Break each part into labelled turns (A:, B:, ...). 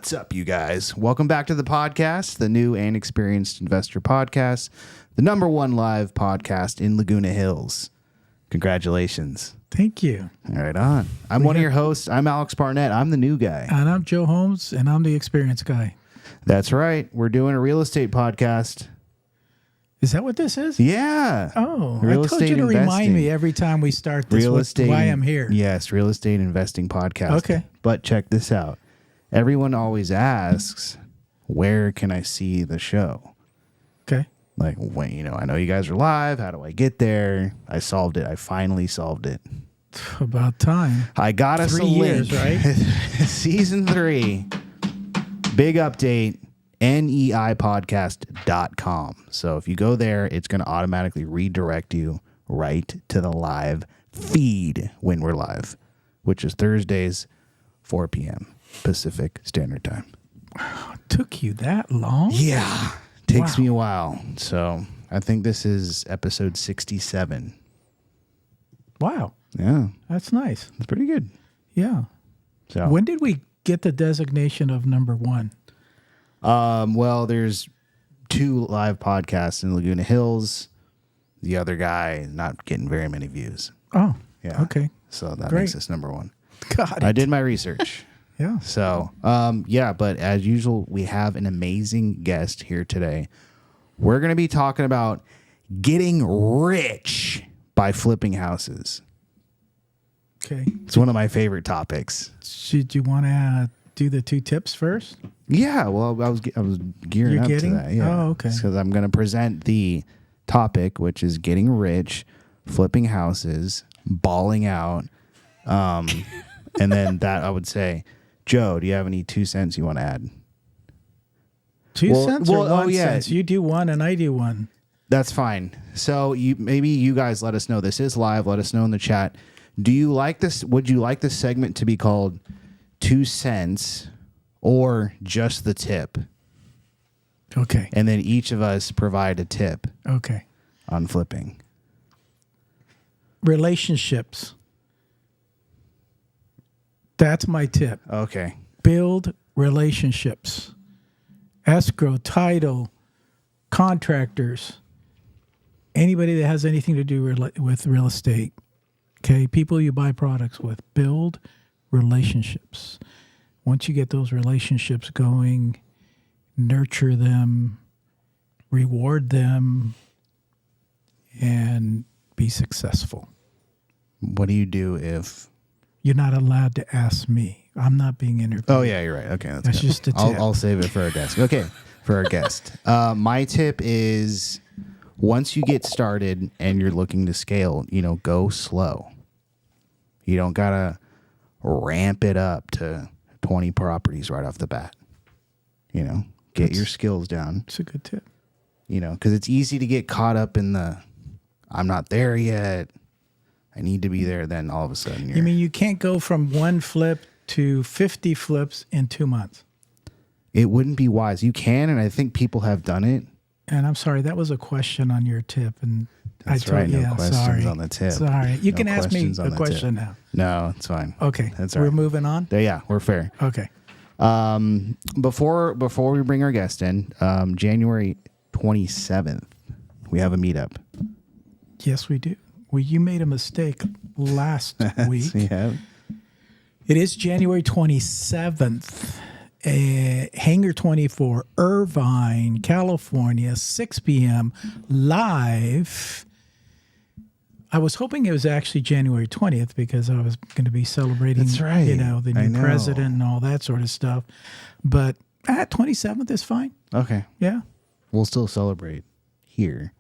A: What's up, you guys? Welcome back to the podcast, the new and experienced investor podcast, the #1 live podcast in Laguna Hills. Congratulations.
B: Thank you.
A: Right on. I'm one of your hosts. I'm Alex Barnett. I'm the new guy.
B: And I'm Joe Holmes, and I'm the experienced guy.
A: That's right. We're doing a real estate podcast.
B: Is that what this is?
A: Yeah.
B: Oh,
A: Real
B: I told
A: estate
B: you to
A: investing.
B: remind me every time we start this
A: Real estate.
B: why I'm here.
A: Yes, real estate investing podcast.
B: Okay.
A: But check this out. Everyone always asks, where can I see the show?
B: Okay.
A: Like, when, I know you guys are live. How do I get there? I solved it. I finally solved it.
B: About time.
A: I got us
B: 3
A: a
B: years,
A: link.
B: right?
A: Season 3. Big update. neipodcast.com. So if you go there, it's going to automatically redirect you right to the live feed when we're live, which is Thursdays, 4 p.m. Pacific Standard Time.
B: It took you that long?
A: Yeah. Takes me a while. So I think this is episode 67.
B: Wow.
A: Yeah.
B: That's nice.
A: It's pretty good.
B: Yeah.
A: So
B: When did we get the designation of #1?
A: Well, there's 2 live podcasts in Laguna Hills. The other guy is not getting very many views.
B: Oh,
A: Yeah.
B: okay.
A: So that
B: Great.
A: makes us #1.
B: Got it.
A: I did my research.
B: Yeah.
A: So, but as usual, we have an amazing guest here today. We're going to be talking about getting rich by flipping houses.
B: Okay.
A: It's one of my favorite topics.
B: Should you want to do the 2 tips first?
A: Yeah, well, I was gearing
B: You're
A: up
B: getting?
A: to that. Yeah.
B: Oh, okay.
A: Because I'm going to present the topic, which is getting rich, flipping houses, balling out, and then that I would say, Joe, do you have any 2 cents you want to add?
B: 2 cents or 1
A: yeah.
B: cent? You do 1 and I do 1.
A: That's fine. So maybe you guys let us know. This is live. Let us know in the chat. Do you like this? Would you like this segment to be called 2 cents or just the tip?
B: Okay.
A: And then each of us provide a tip
B: Okay.
A: on flipping.
B: Relationships. That's my tip.
A: Okay.
B: Build relationships. Escrow, title, contractors, anybody that has anything to do with real estate. Okay, people you buy products with. Build relationships. Once you get those relationships going, nurture them, reward them, and be successful.
A: What do you do if...
B: You're not allowed to ask me. I'm not being interviewed.
A: Oh, yeah, you're right. Okay,
B: That's
A: good.
B: just a tip.
A: I'll save it for our guest. Okay, for our guest. My tip is once you get started and you're looking to scale, go slow. You don't got to ramp it up to 20 properties right off the bat. Get your skills down.
B: It's a good tip.
A: Because it's easy to get caught up in the, I'm not there yet. I need to be there. Then all of a sudden
B: You mean you can't go from 1 flip to 50 flips in 2 months?
A: It wouldn't be wise. You can, and I think people have done it.
B: And I'm sorry, that was a question on your tip. And
A: That's
B: I told
A: right. No questions
B: sorry.
A: on the tip.
B: Sorry. You
A: No
B: can ask me
A: questions on
B: a
A: the
B: question
A: tip.
B: now.
A: No, it's fine.
B: Okay.
A: That's all
B: We're
A: right.
B: moving on?
A: Yeah, we're fair.
B: Okay.
A: Before we bring our guest in, January 27th, we have a meetup.
B: Yes, we do. Well, you made a mistake last week.
A: Yeah.
B: It is January 27th. Hangar 24, Irvine, California, 6 p.m. live. I was hoping it was actually January 20th because I was going to be celebrating,
A: That's right.
B: the new president and all that sort of stuff. But 27th is fine.
A: Okay.
B: Yeah.
A: We'll still celebrate here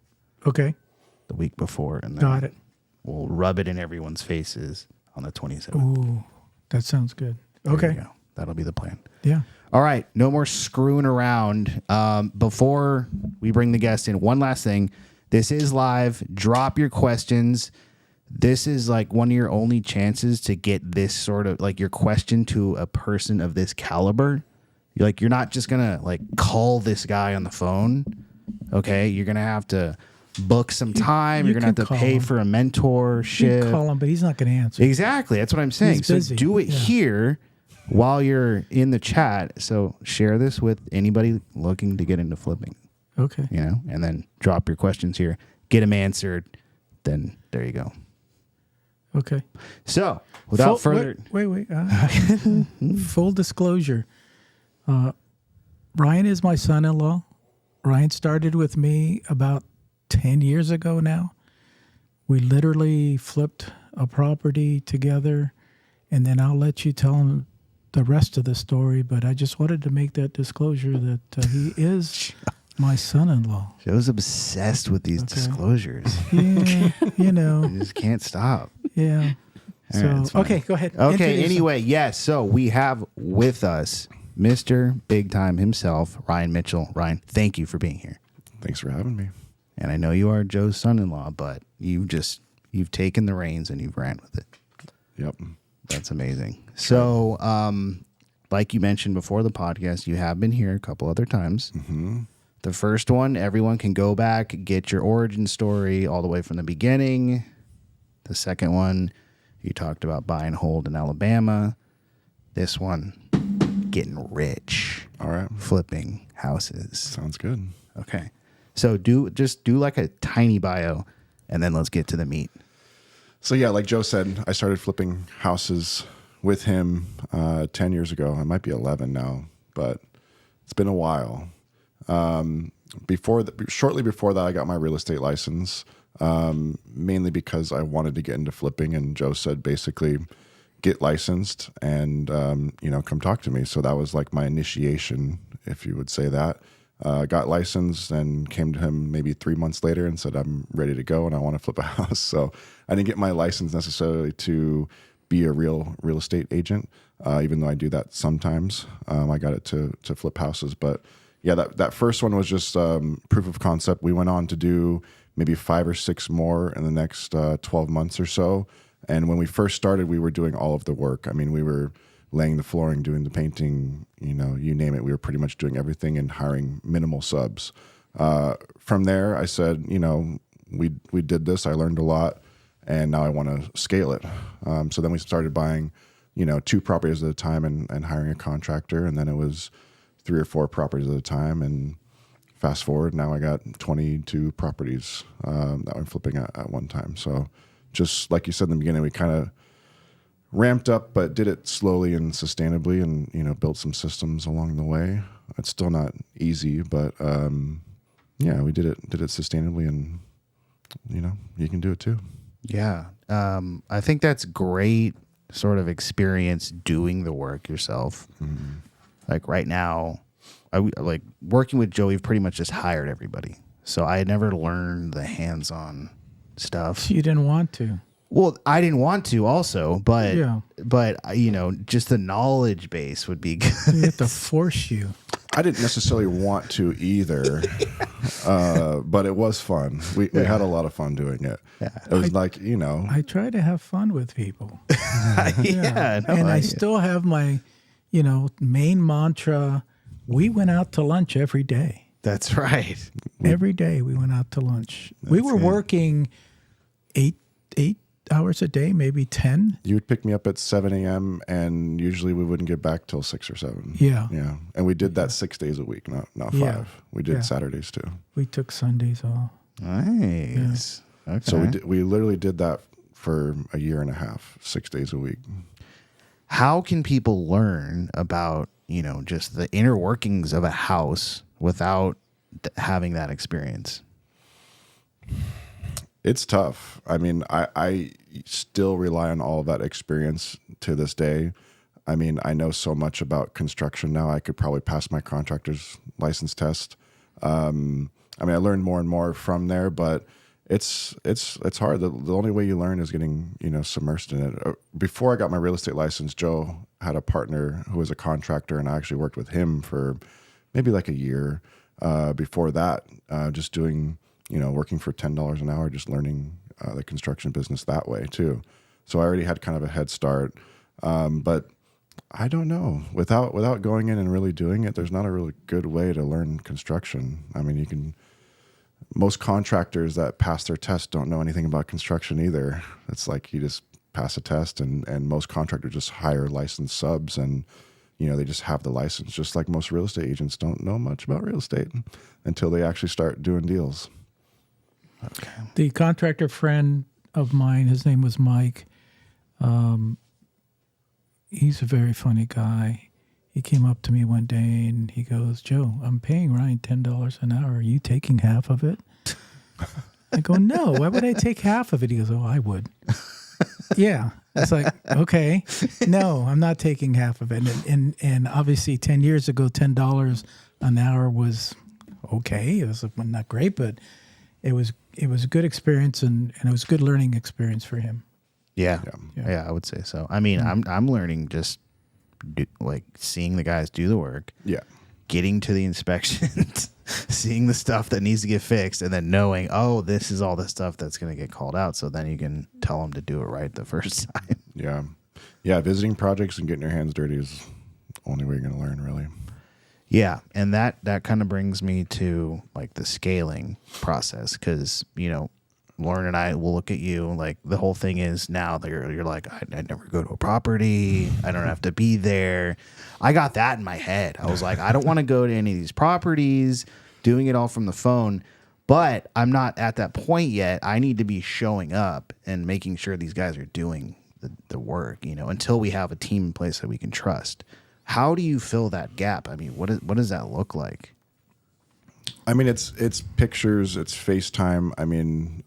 B: Okay.
A: the week before, and then
B: Got it.
A: we'll rub it in everyone's faces on the 27th.
B: Ooh, that sounds good.
A: There you
B: Okay.
A: go. That'll be the plan.
B: Yeah.
A: All right. No more screwing around. Before we bring the guest in, one last thing. This is live. Drop your questions. This is like one of your only chances to get this sort of like your question to a person of this caliber. You're not just going to call this guy on the phone. Okay. You're going to have to book some time.
B: You
A: You're going to have to
B: can
A: pay
B: call him.
A: for a
B: You
A: mentorship.
B: can call him, but he's not going to answer.
A: Exactly. That's what I'm saying.
B: He's
A: So
B: busy.
A: do it
B: Yeah.
A: here while you're in the chat, so share this with anybody looking to get into flipping,
B: Okay.
A: and then drop your questions here, get them answered. Then there you go.
B: Okay.
A: So without further,
B: wait. Full disclosure. Ryan is my son-in-law. Ryan started with me about 10 years ago now. We literally flipped a property together, and then I'll let you tell him the rest of the story. But I just wanted to make that disclosure that he is my son-in-law.
A: Joe's obsessed with these disclosures.
B: Yeah,
A: You just can't stop.
B: Yeah.
A: All
B: So
A: right, it's fine.
B: okay, go ahead.
A: Okay.
B: Introduce him.
A: Anyway, yes. So we have with us Mr. Big Time himself, Ryan Mitchell. Ryan, thank you for being here.
C: Thanks for having me.
A: And I know you are Joe's son-in-law, but you've taken the reins and you've ran with it.
C: Yep.
A: That's amazing. So, like you mentioned before the podcast, you have been here a couple other times.
C: Mm-hmm.
A: The first one, everyone can go back, get your origin story all the way from the beginning. The second one, you talked about buy and hold in Alabama. This one, getting rich.
C: All right.
A: Flipping houses.
C: Sounds good.
A: Okay. So do like a tiny bio, and then let's get to the meat.
C: So yeah, like Joe said, I started flipping houses with him 10 years ago. I might be 11 now, but it's been a while. Shortly before that, I got my real estate license, mainly because I wanted to get into flipping. And Joe said, basically, get licensed and, come talk to me. So that was like my initiation, if you would say that. Got licensed and came to him maybe 3 months later and said, I'm ready to go and I want to flip a house. So I didn't get my license necessarily to be a real estate agent, even though I do that sometimes. I got it to flip houses. But yeah, that first one was just proof of concept. We went on to do maybe 5 or 6 more in the next 12 months or so. And when we first started, we were doing all of the work. I mean, we were laying the flooring, doing the painting, you name it. We were pretty much doing everything and hiring minimal subs. From there, I said, we did this. I learned a lot, and now I want to scale it. So then we started buying, 2 properties at a time and hiring a contractor. And then it was 3 or 4 properties at a time. And fast forward, now I got 22 properties that I'm flipping at one time. So just like you said in the beginning, we kind of ramped up, but did it slowly and sustainably, and built some systems along the way. It's still not easy, but we did it sustainably, and you can do it too.
A: Yeah. I think that's great sort of experience doing the work yourself.
C: Mm-hmm.
A: Like right now, like working with Joe, we've pretty much just hired everybody. So I had never learned the hands-on stuff.
B: You didn't want to.
A: Well, I didn't want to also, but
B: Yeah.
A: Just the knowledge base would be good.
B: We have to force you.
C: I didn't necessarily want to either, but it was fun. We had a lot of fun doing it.
A: Yeah.
C: It was
B: I try to have fun with people.
A: Yeah. No,
B: And I still have my, main mantra. We went out to lunch every day.
A: That's right.
B: Every day we went out to lunch. We were working eight hours a day, maybe 10.
C: You would pick me up at 7 a.m. and usually we wouldn't get back till 6 or 7.
B: Yeah.
C: Yeah. And we did that 6 days a week, not 5.
B: Yeah.
C: We did
B: Yeah.
C: Saturdays too.
B: We took Sundays off.
A: Nice. Okay.
C: So we literally did that for a year and a half, 6 days a week.
A: How can people learn about, just the inner workings of a house without having that experience?
C: It's tough. I mean, I still rely on all of that experience to this day. I mean, I know so much about construction now. I could probably pass my contractor's license test. I mean, I learned more and more from there, but it's hard. The only way you learn is getting, submersed in it. Before I got my real estate license, Joe had a partner who was a contractor, and I actually worked with him for maybe like a year. Before that, just doing, working for $10 an hour, just learning the construction business that way too. So I already had kind of a head start. But I don't know. Without going in and really doing it, there's not a really good way to learn construction. I mean, most contractors that pass their test don't know anything about construction either. It's like you just pass a test, and most contractors just hire licensed subs, and they just have the license. Just like most real estate agents don't know much about real estate until they actually start doing deals.
A: Okay.
B: The contractor friend of mine, his name was Mike. He's a very funny guy. He came up to me one day and he goes, "Joe, I'm paying Ryan $10 an hour. Are you taking half of it?" I go, "No, why would I take half of it?" He goes, "Oh, I would." Yeah. It's like, okay, no, I'm not taking half of it. And obviously 10 years ago, $10 an hour was okay. It was not great, but it was a good experience, and it was a good learning experience for him.
A: Yeah, I would say so. I mean, I'm learning just like seeing the guys do the work.
C: Yeah.
A: Getting to the inspections, seeing the stuff that needs to get fixed, and then knowing, oh, this is all the stuff that's going to get called out. So then you can tell them to do it right the first time.
C: Yeah. Yeah. Visiting projects and getting your hands dirty is the only way you're going to learn, really.
A: Yeah. And that kind of brings me to like the scaling process. Cause Lauren and I will look at you like the whole thing is now that you're like, I never go to a property. I don't have to be there. I got that in my head. I was like, I don't want to go to any of these properties, doing it all from the phone, but I'm not at that point yet. I need to be showing up and making sure these guys are doing the work, until we have a team in place that we can trust. How do you fill that gap? I mean, what does that look like?
C: I mean, it's pictures, it's FaceTime. I mean,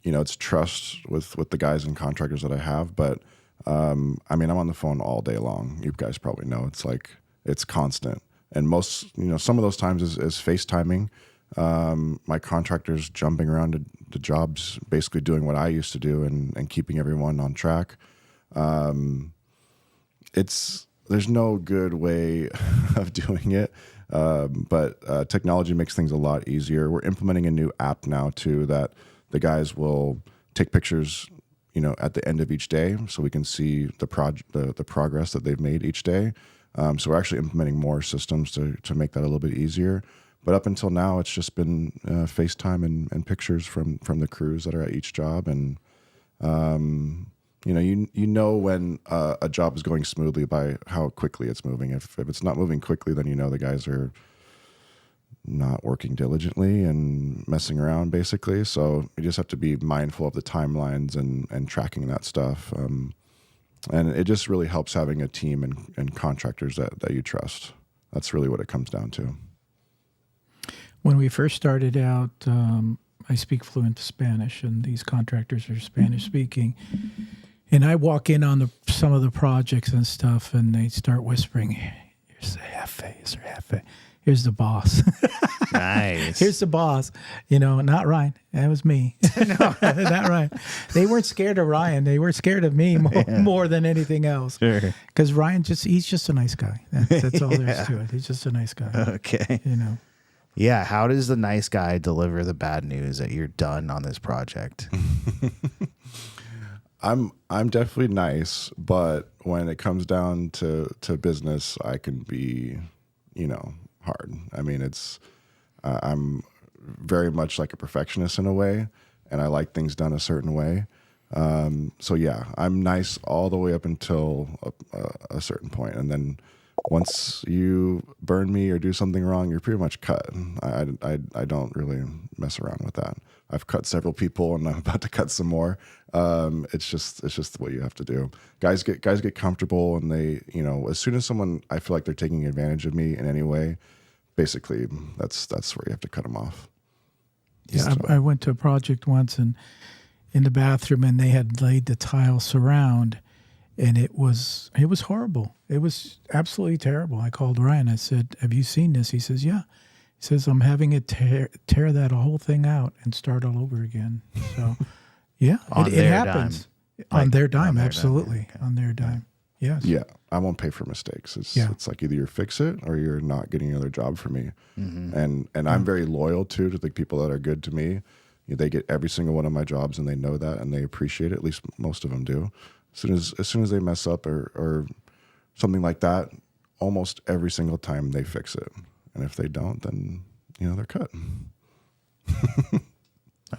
C: it's trust with the guys and contractors that I have. But I'm on the phone all day long. You guys probably know it's constant. And most, some of those times is FaceTiming. My contractors jumping around to jobs, basically doing what I used to do and keeping everyone on track. There's no good way of doing it. But technology makes things a lot easier. We're implementing a new app now too that the guys will take pictures, at the end of each day, so we can see the progress that they've made each day. So we're actually implementing more systems to make that a little bit easier. But up until now, it's just been FaceTime and pictures from the crews that are at each job, and you know when a job is going smoothly by how quickly it's moving. If it's not moving quickly, then the guys are not working diligently and messing around, basically. So you just have to be mindful of the timelines and tracking that stuff. And it just really helps having a team and contractors that you trust. That's really what it comes down to.
B: When we first started out, I speak fluent Spanish, and these contractors are Spanish speaking. And I walk in on some of the projects and stuff, and they start whispering, "Here's the jefe, here's the boss."
A: Nice.
B: Here's the boss. Not Ryan. That was me. No, not Ryan. They weren't scared of Ryan. They were scared of me more than anything else.
A: Sure.
B: Because Ryan he's just a nice guy. That's all there is to it. He's just a nice guy.
A: Okay. Yeah. How does the nice guy deliver the bad news that you're done on this project?
C: I'm definitely nice, but when it comes down to business, I can be, hard. I mean, I'm very much like a perfectionist in a way, and I like things done a certain way. So yeah, I'm nice all the way up until a certain point, and then once you burn me or do something wrong, you're pretty much cut. I don't really mess around with that. I've cut several people, and I'm about to cut some more. It's just what you have to do. Guys get comfortable, and they, as soon as I feel like they're taking advantage of me in any way, basically that's where you have to cut them off.
B: Yeah, I went to a project once, and in the bathroom, and they had laid the tile surround, and it was horrible. It was absolutely terrible. I called Ryan. I said, "Have you seen this?" He says, "Yeah." He says, "I'm having it tear that whole thing out and start all over again." So, yeah, it happens. On their dime, absolutely. On their dime. Yes.
C: Yeah, I won't pay for mistakes. It's like either you fix it or you're not getting another job for me. Mm-hmm. And I'm very loyal to the people that are good to me. They get every single one of my jobs, and they know that, and they appreciate it. At least most of them do. As soon as they mess up or something like that, almost every single time they fix it. And if they don't, then they're cut.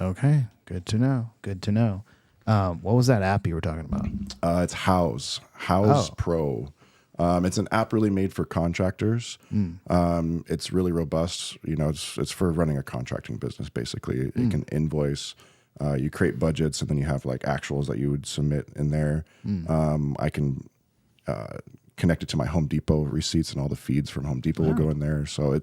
A: Okay, good to know. What was that app you were talking about?
C: It's House Pro. It's an app really made for contractors. It's really robust. You know, it's for running a contracting business. Basically, it can invoice. You create budgets, and then you have like actuals that you would submit in there. I can connect it to my Home Depot receipts, and all the feeds from Home Depot will go in there. So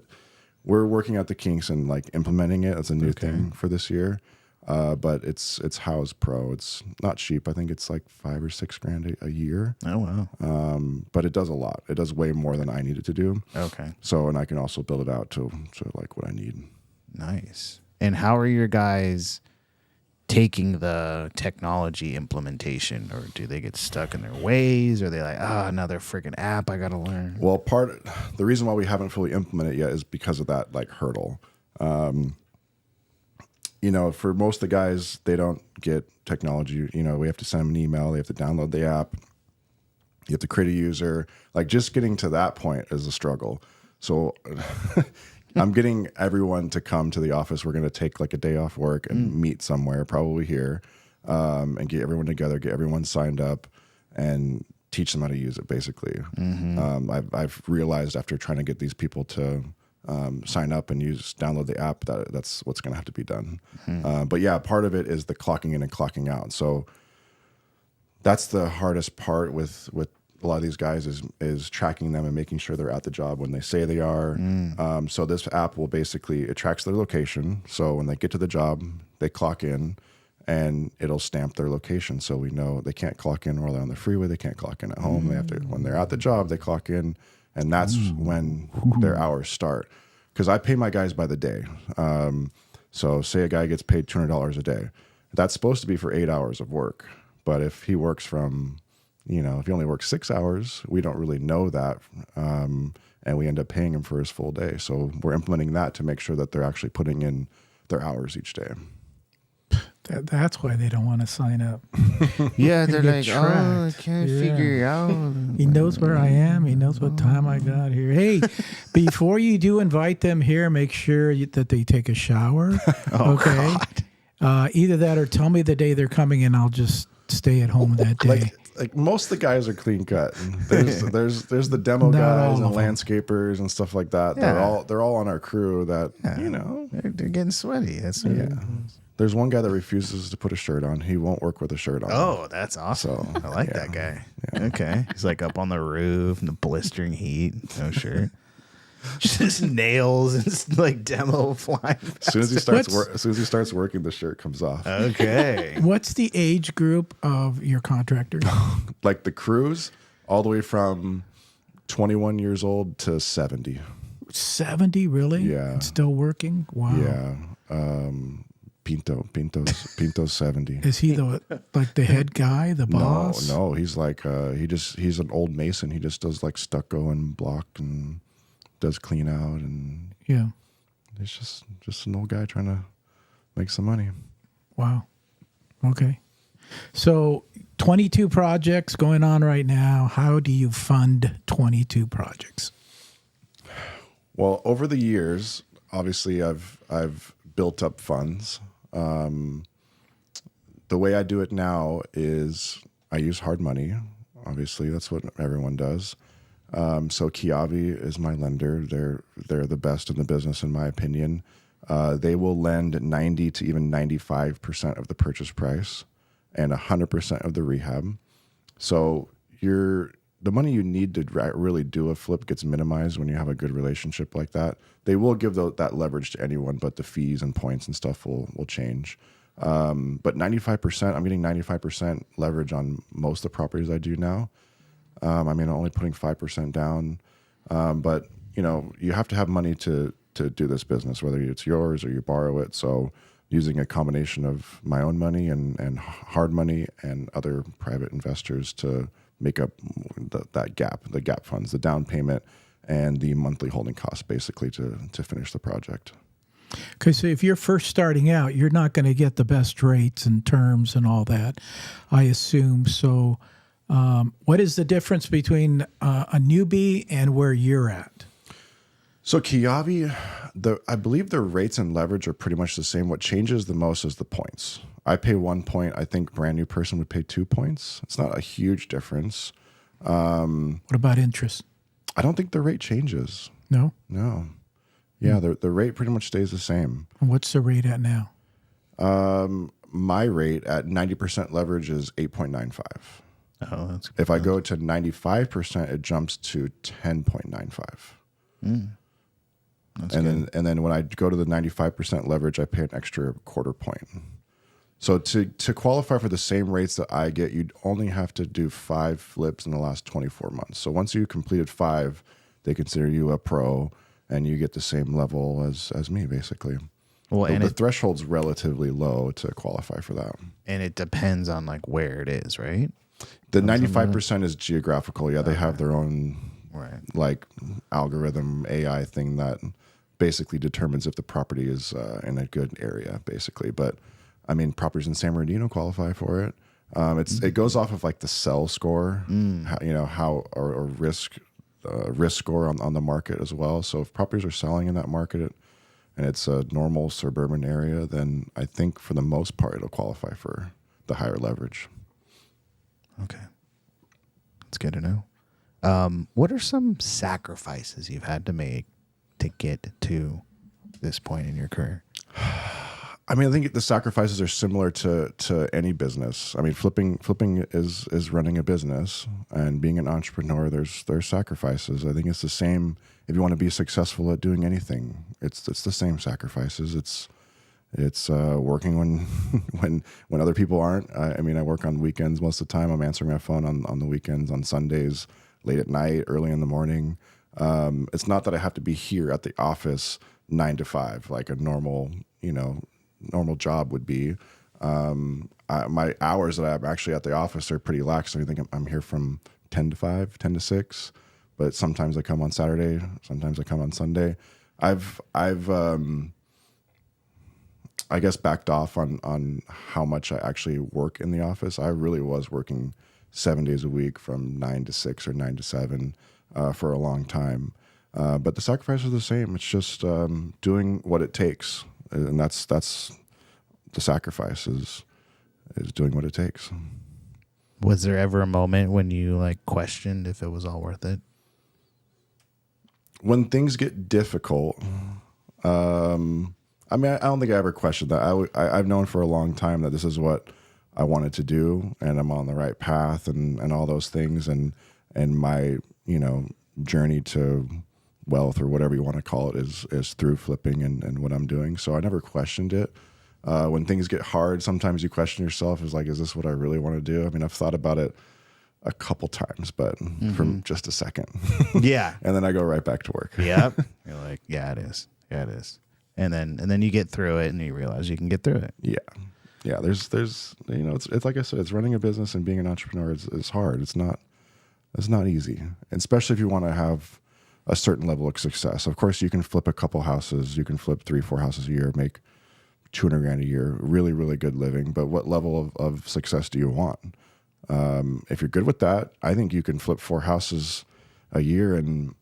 C: we're working out the kinks and like implementing it as a new thing for this year. But it's House Pro. It's not cheap. I think it's like $5 or $6 a year.
A: Oh wow!
C: But it does a lot. It does way more than I needed to do.
A: Okay.
C: So, and I can also build it out to like what I need.
A: Nice. And how are your guys taking the technology implementation, or do they get stuck in their ways? Or are they like, another freaking app I got to learn?
C: Well, the reason why we haven't fully implemented it yet is because of that like hurdle. You know, for most of the guys, they don't get technology. You know, we have to send them an email. They have to download the app. You have to create a user. Like just getting to that point is a struggle. So I'm getting everyone to come to the office. We're going to take like a day off work and meet somewhere, probably here, and get everyone together, get everyone signed up, and teach them how to use it, basically. I've realized after trying to get these people to sign up and download the app, that's what's going to have to be done. But yeah, part of it is the clocking in and clocking out. So that's the hardest part with a lot of these guys is tracking them and making sure they're at the job when they say they are. So this app will basically, it tracks their location. So when they get to the job, they clock in and it'll stamp their location. So we know they can't clock in while they're on the freeway. They can't clock in at home. They have to, when they're at the job, they clock in. And that's when their hours start. Because I pay my guys by the day. So say a guy gets paid $200 a day. That's supposed to be for 8 hours of work. But if he works from, you know, if he only works 6 hours, we don't really know that. And we end up paying him for his full day. So we're implementing that to make sure that they're actually putting in their hours each day.
B: That's why they don't want to sign up.
A: Yeah, they're
B: get
A: like, I
B: tracked.
A: can't figure out.
B: He knows where I am. He knows what time I got here. Hey, before you do invite them here, make sure that they take a shower. Okay. Either that or tell me the day they're coming and I'll just stay at home that day.
C: Like most of the guys are clean cut. There's the demo guys and landscapers and stuff like that.
A: Yeah.
C: They're all on our crew that, you know.
A: They're getting sweaty. That's what
C: There's one guy that refuses to put a shirt on. He won't work with a shirt on.
A: Oh, that's awesome. I like that guy. Yeah. Okay. He's like up on the roof in the blistering heat. No shirt. Just nails and like demo flying.
C: As soon as he starts working, the shirt comes off.
A: Okay.
B: What's the age group of your contractors?
C: Like the crews, all the way from 21 years old to 70.
B: 70, really?
C: Yeah.
B: It's still working? Wow.
C: Yeah. Pinto's 70.
B: Is he the head guy, the boss?
C: No, he's like he's an old mason. He just does like stucco and block and does clean out, and it's just an old guy trying to make some money.
B: Wow. Okay. So 22 projects going on right now. How do you fund 22 projects?
C: Well, over the years, obviously I've built up funds. The way I do it now is I use hard money. Obviously, that's what everyone does. So Kiavi is my lender. They're the best in the business, in my opinion. They will lend 90 to even 95% of the purchase price and 100% of the rehab. So the money you need to really do a flip gets minimized when you have a good relationship like that. They will give that leverage to anyone, but the fees and points and stuff will change. But 95%, I'm getting 95% leverage on most of the properties I do now. I'm only putting 5% down. But, you know, you have to have money to do this business, whether it's yours or you borrow it. So using a combination of my own money and hard money and other private investors to make up that gap, the gap funds, the down payment, and the monthly holding costs, basically, to finish the project.
B: Okay, so if you're first starting out, you're not going to get the best rates and terms and all that, I assume. So what is the difference between a newbie and where you're at?
C: So Kiavi, I believe their rates and leverage are pretty much the same. What changes the most is the points. I pay 1 point. I think brand new person would pay 2 points. It's not a huge difference.
B: What about interest?
C: I don't think the rate changes.
B: No?
C: No. Yeah, the rate pretty much stays the same.
B: What's the rate at now?
C: My rate at 90% leverage is 8.95.
A: Oh, that's good.
C: If I go to 95%, it jumps to 10.95. And then when I go to the 95% leverage, I pay an extra quarter point. So to qualify for the same rates that I get, you'd only have to do 5 flips in the last 24 months. So once you completed 5, they consider you a pro, and you get the same level as me, basically.
A: Well, and
C: the threshold's relatively low to qualify for that.
A: And it depends on like where it is, right?
C: The 95% is geographical. Yeah, they have their own like algorithm AI thing that basically determines if the property is in a good area, basically. But I mean, properties in San Bernardino qualify for it. It goes off of like the sell score, or risk score on the market as well. So if properties are selling in that market and it's a normal suburban area, then I think for the most part it'll qualify for the higher leverage.
A: Okay, that's good to know. What are some sacrifices you've had to make to get to this point in your career?
C: I mean, I think the sacrifices are similar to any business. I mean, flipping is running a business, and being an entrepreneur, there's if you want to be successful at doing anything, it's the same sacrifices. It's working when other people aren't. I mean, I work on weekends most of the time. I'm answering my phone on the weekends, on Sundays, late at night, early in the morning. It's not that I have to be here at the office 9 to 5 like a normal job would be. My hours that I'm actually at the office are pretty lax. So I think I'm here from 10 to 5, 10 to 6, but sometimes I come on Saturday, sometimes I come on Sunday. I've I guess backed off on how much I actually work in the office. I really was working 7 days a week from 9 to 6 or 9 to 7 for a long time. But the sacrifice is the same. It's just doing what it takes. And that's the sacrifice is doing what it takes.
A: Was there ever a moment when you like questioned if it was all worth it?
C: When things get difficult, I mean, I don't think I ever questioned that. I've known for a long time that this is what I wanted to do, and I'm on the right path, and all those things, and my journey to wealth or whatever you want to call it is through flipping and what I'm doing. So I never questioned it. When things get hard, sometimes you question yourself, is this what I really want to do? I mean, I've thought about it a couple times, but from just a second.
A: Yeah.
C: And then I go right back to work.
A: Yep. You're like, yeah, it is. Yeah, it is. And then you get through it and you realize you can get through it.
C: Yeah. Yeah. There's it's like I said, it's running a business and being an entrepreneur is hard. It's not easy. And especially if you want to have a certain level of success. Of course, you can flip a couple houses. You can flip 3-4 houses a year, make $200,000 a year, really, really good living. But what level of success do you want? If you're good with that, I think you can flip 4 houses a year and,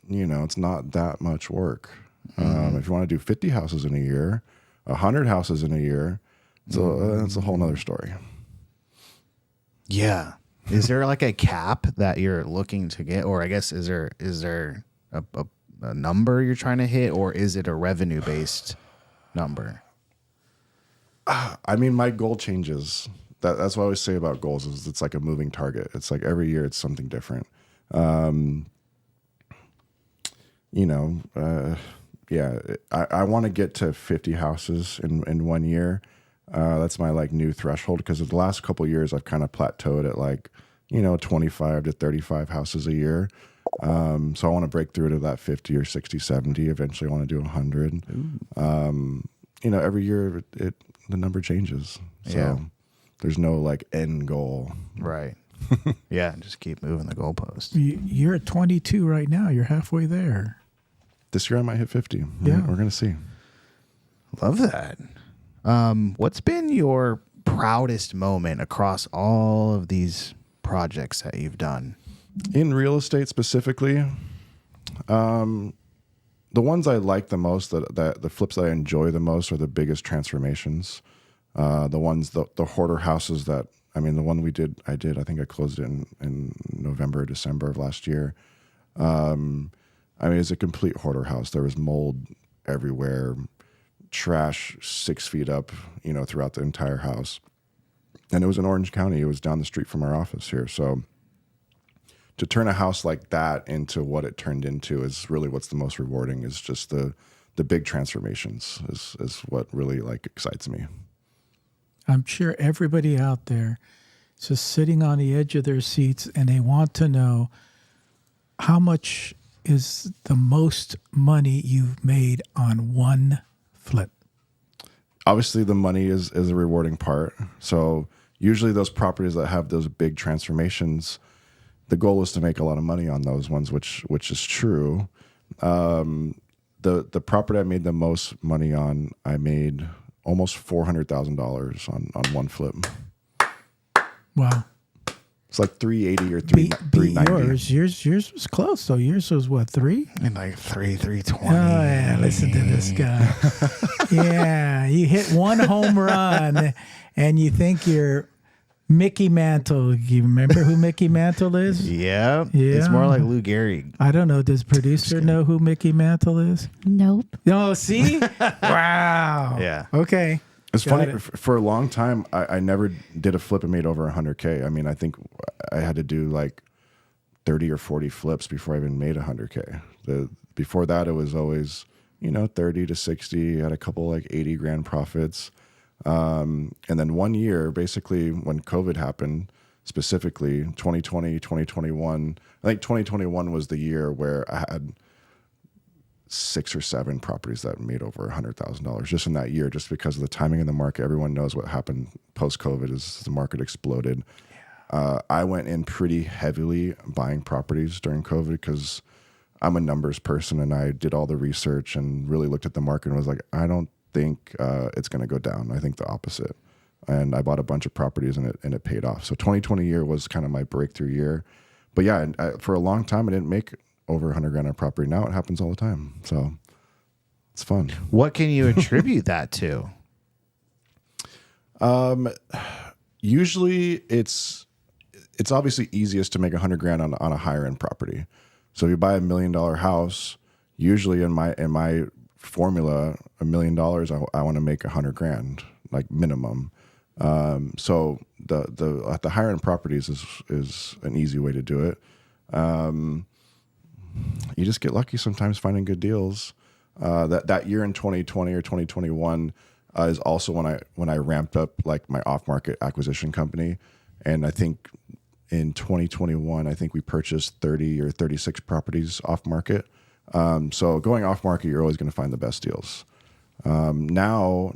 C: it's not that much work. If you want to do 50 houses in a year, 100 houses in a year, that's a whole nother story.
A: Yeah. Is there like a cap that you're looking to get? Or I guess, is there a number you're trying to hit, or is it a revenue-based number?
C: I mean, my goal changes. That's what I always say about goals is it's like a moving target. It's like every year it's something different. I want to get to 50 houses in 1 year. That's my like new threshold, because the last couple of years I've kind of plateaued at 25 to 35 houses a year. So I want to break through to that 50 or 60, 70. Eventually I want to do 100. Every year the number changes. So there's no like end goal.
A: Right. Yeah. Just keep moving the goalpost.
B: You're at 22 right now. You're halfway there.
C: This year I might hit 50.
B: Yeah.
C: We're going to see.
A: Love that. What's been your proudest moment across all of these projects that you've done?
C: In real estate specifically, the ones I like the most, that the flips that I enjoy the most, are the biggest transformations. The hoarder houses that, I mean, the one I think I closed it in November, December of last year. I mean, it's a complete hoarder house. There was mold everywhere, trash 6 feet up, throughout the entire house. And it was in Orange County. It was down the street from our office here. So to turn a house like that into what it turned into is really what's the most rewarding, is just the big transformations is what really like excites me.
B: I'm sure everybody out there is just sitting on the edge of their seats and they want to know how much is the most money you've made on one flip.
C: Obviously, the money is a rewarding part. So usually those properties that have those big transformations, the goal is to make a lot of money on those ones, which is true. The property I made the most money on, I made almost $400,000 on one flip.
B: Wow.
C: It's like 380 or
B: Beat
C: 390.
B: yours was close. So yours was what, 3?
A: And like 320.
B: Oh yeah, listen to this guy. Yeah, you hit one home run and you think you're Mickey Mantle. You remember who Mickey Mantle is?
A: Yeah.
B: Yeah.
A: It's more like Lou Gehrig.
B: I don't know. Does producer know who Mickey Mantle is?
D: Nope.
B: No, see? Wow.
A: Yeah.
B: Okay.
C: It's
B: Got
C: funny.
B: it.
C: For a long time, I never did a flip and made over 100K. I mean, I think I had to do like 30 or 40 flips before I even made 100K. Before that, it was always, 30 to 60. Had a couple like 80 grand profits. And then one year, basically when COVID happened, specifically 2020, 2021, I think 2021 was the year where I had 6 or 7 properties that made over $100,000 just in that year, just because of the timing of the market. Everyone knows what happened post-COVID is the market exploded. I went in pretty heavily buying properties during COVID because I'm a numbers person, and I did all the research and really looked at the market and was like, I don't think it's going to go down. I think the opposite. And I bought a bunch of properties and it paid off. So 2020 year was kind of my breakthrough year. But yeah, for a long time, I didn't make over 100 grand on property. Now it happens all the time. So it's fun.
A: What can you attribute that to?
C: Usually it's obviously easiest to make 100 grand on a higher end property. So if you buy $1 million house, usually in my formula, $1 million, I want to make 100 grand, like minimum. So the higher end properties is an easy way to do it. You just get lucky sometimes finding good deals. That year in 2020 or 2021 is also when I ramped up like my off market acquisition company, and I think in 2021 I think we purchased 30 or 36 properties off market. So going off market, you're always going to find the best deals. Now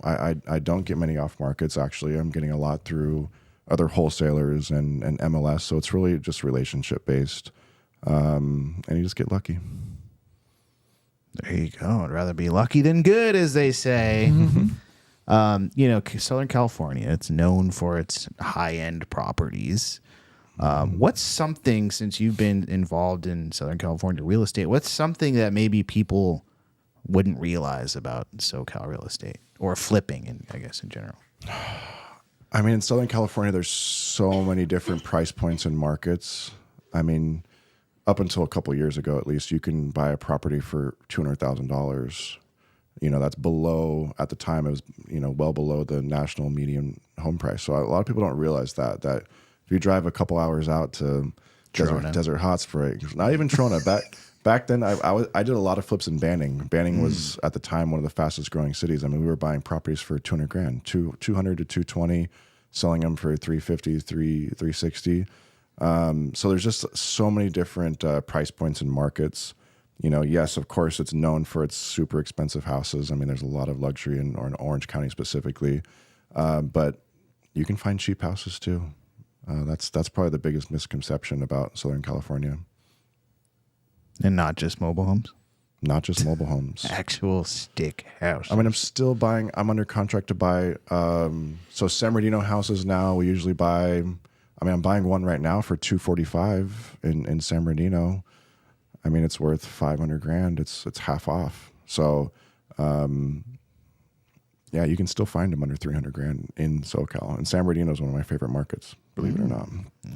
C: I don't get many off markets. Actually, I'm getting a lot through other wholesalers and MLS. So it's really just relationship based. And you just get lucky.
A: There you go. I'd rather be lucky than good, as they say. Mm-hmm. Southern California, it's known for its high-end properties. What's something, since you've been involved in Southern California real estate, what's something that maybe people wouldn't realize about SoCal real estate or flipping, I guess, in general?
C: I mean, in Southern California, there's so many different price points and markets. I mean, up until a couple of years ago, at least, you can buy a property for $200,000. That's below, at the time, it was, well below the national median home price. So a lot of people don't realize that if you drive a couple hours out to Desert Hot Springs, not even Trona, back then, I did a lot of flips in Banning. Banning was, at the time, one of the fastest growing cities. I mean, we were buying properties for 200 grand, 200 to 220, selling them for 350, 360. So there's just so many different price points and markets. Yes, of course, it's known for its super expensive houses. I mean, there's a lot of luxury in Orange County specifically, but you can find cheap houses too. That's probably the biggest misconception about Southern California.
A: And not just mobile homes?
C: Not just mobile homes.
A: Actual stick house.
C: I mean, I'm still buying. I'm under contract to buy. So San Bernardino houses now. We usually buy. I mean, I'm buying one right now for $245 in San Bernardino. I mean, it's worth 500 grand. It's half off. So, yeah, you can still find them under 300 grand in SoCal. And San Bernardino is one of my favorite markets, believe it or not.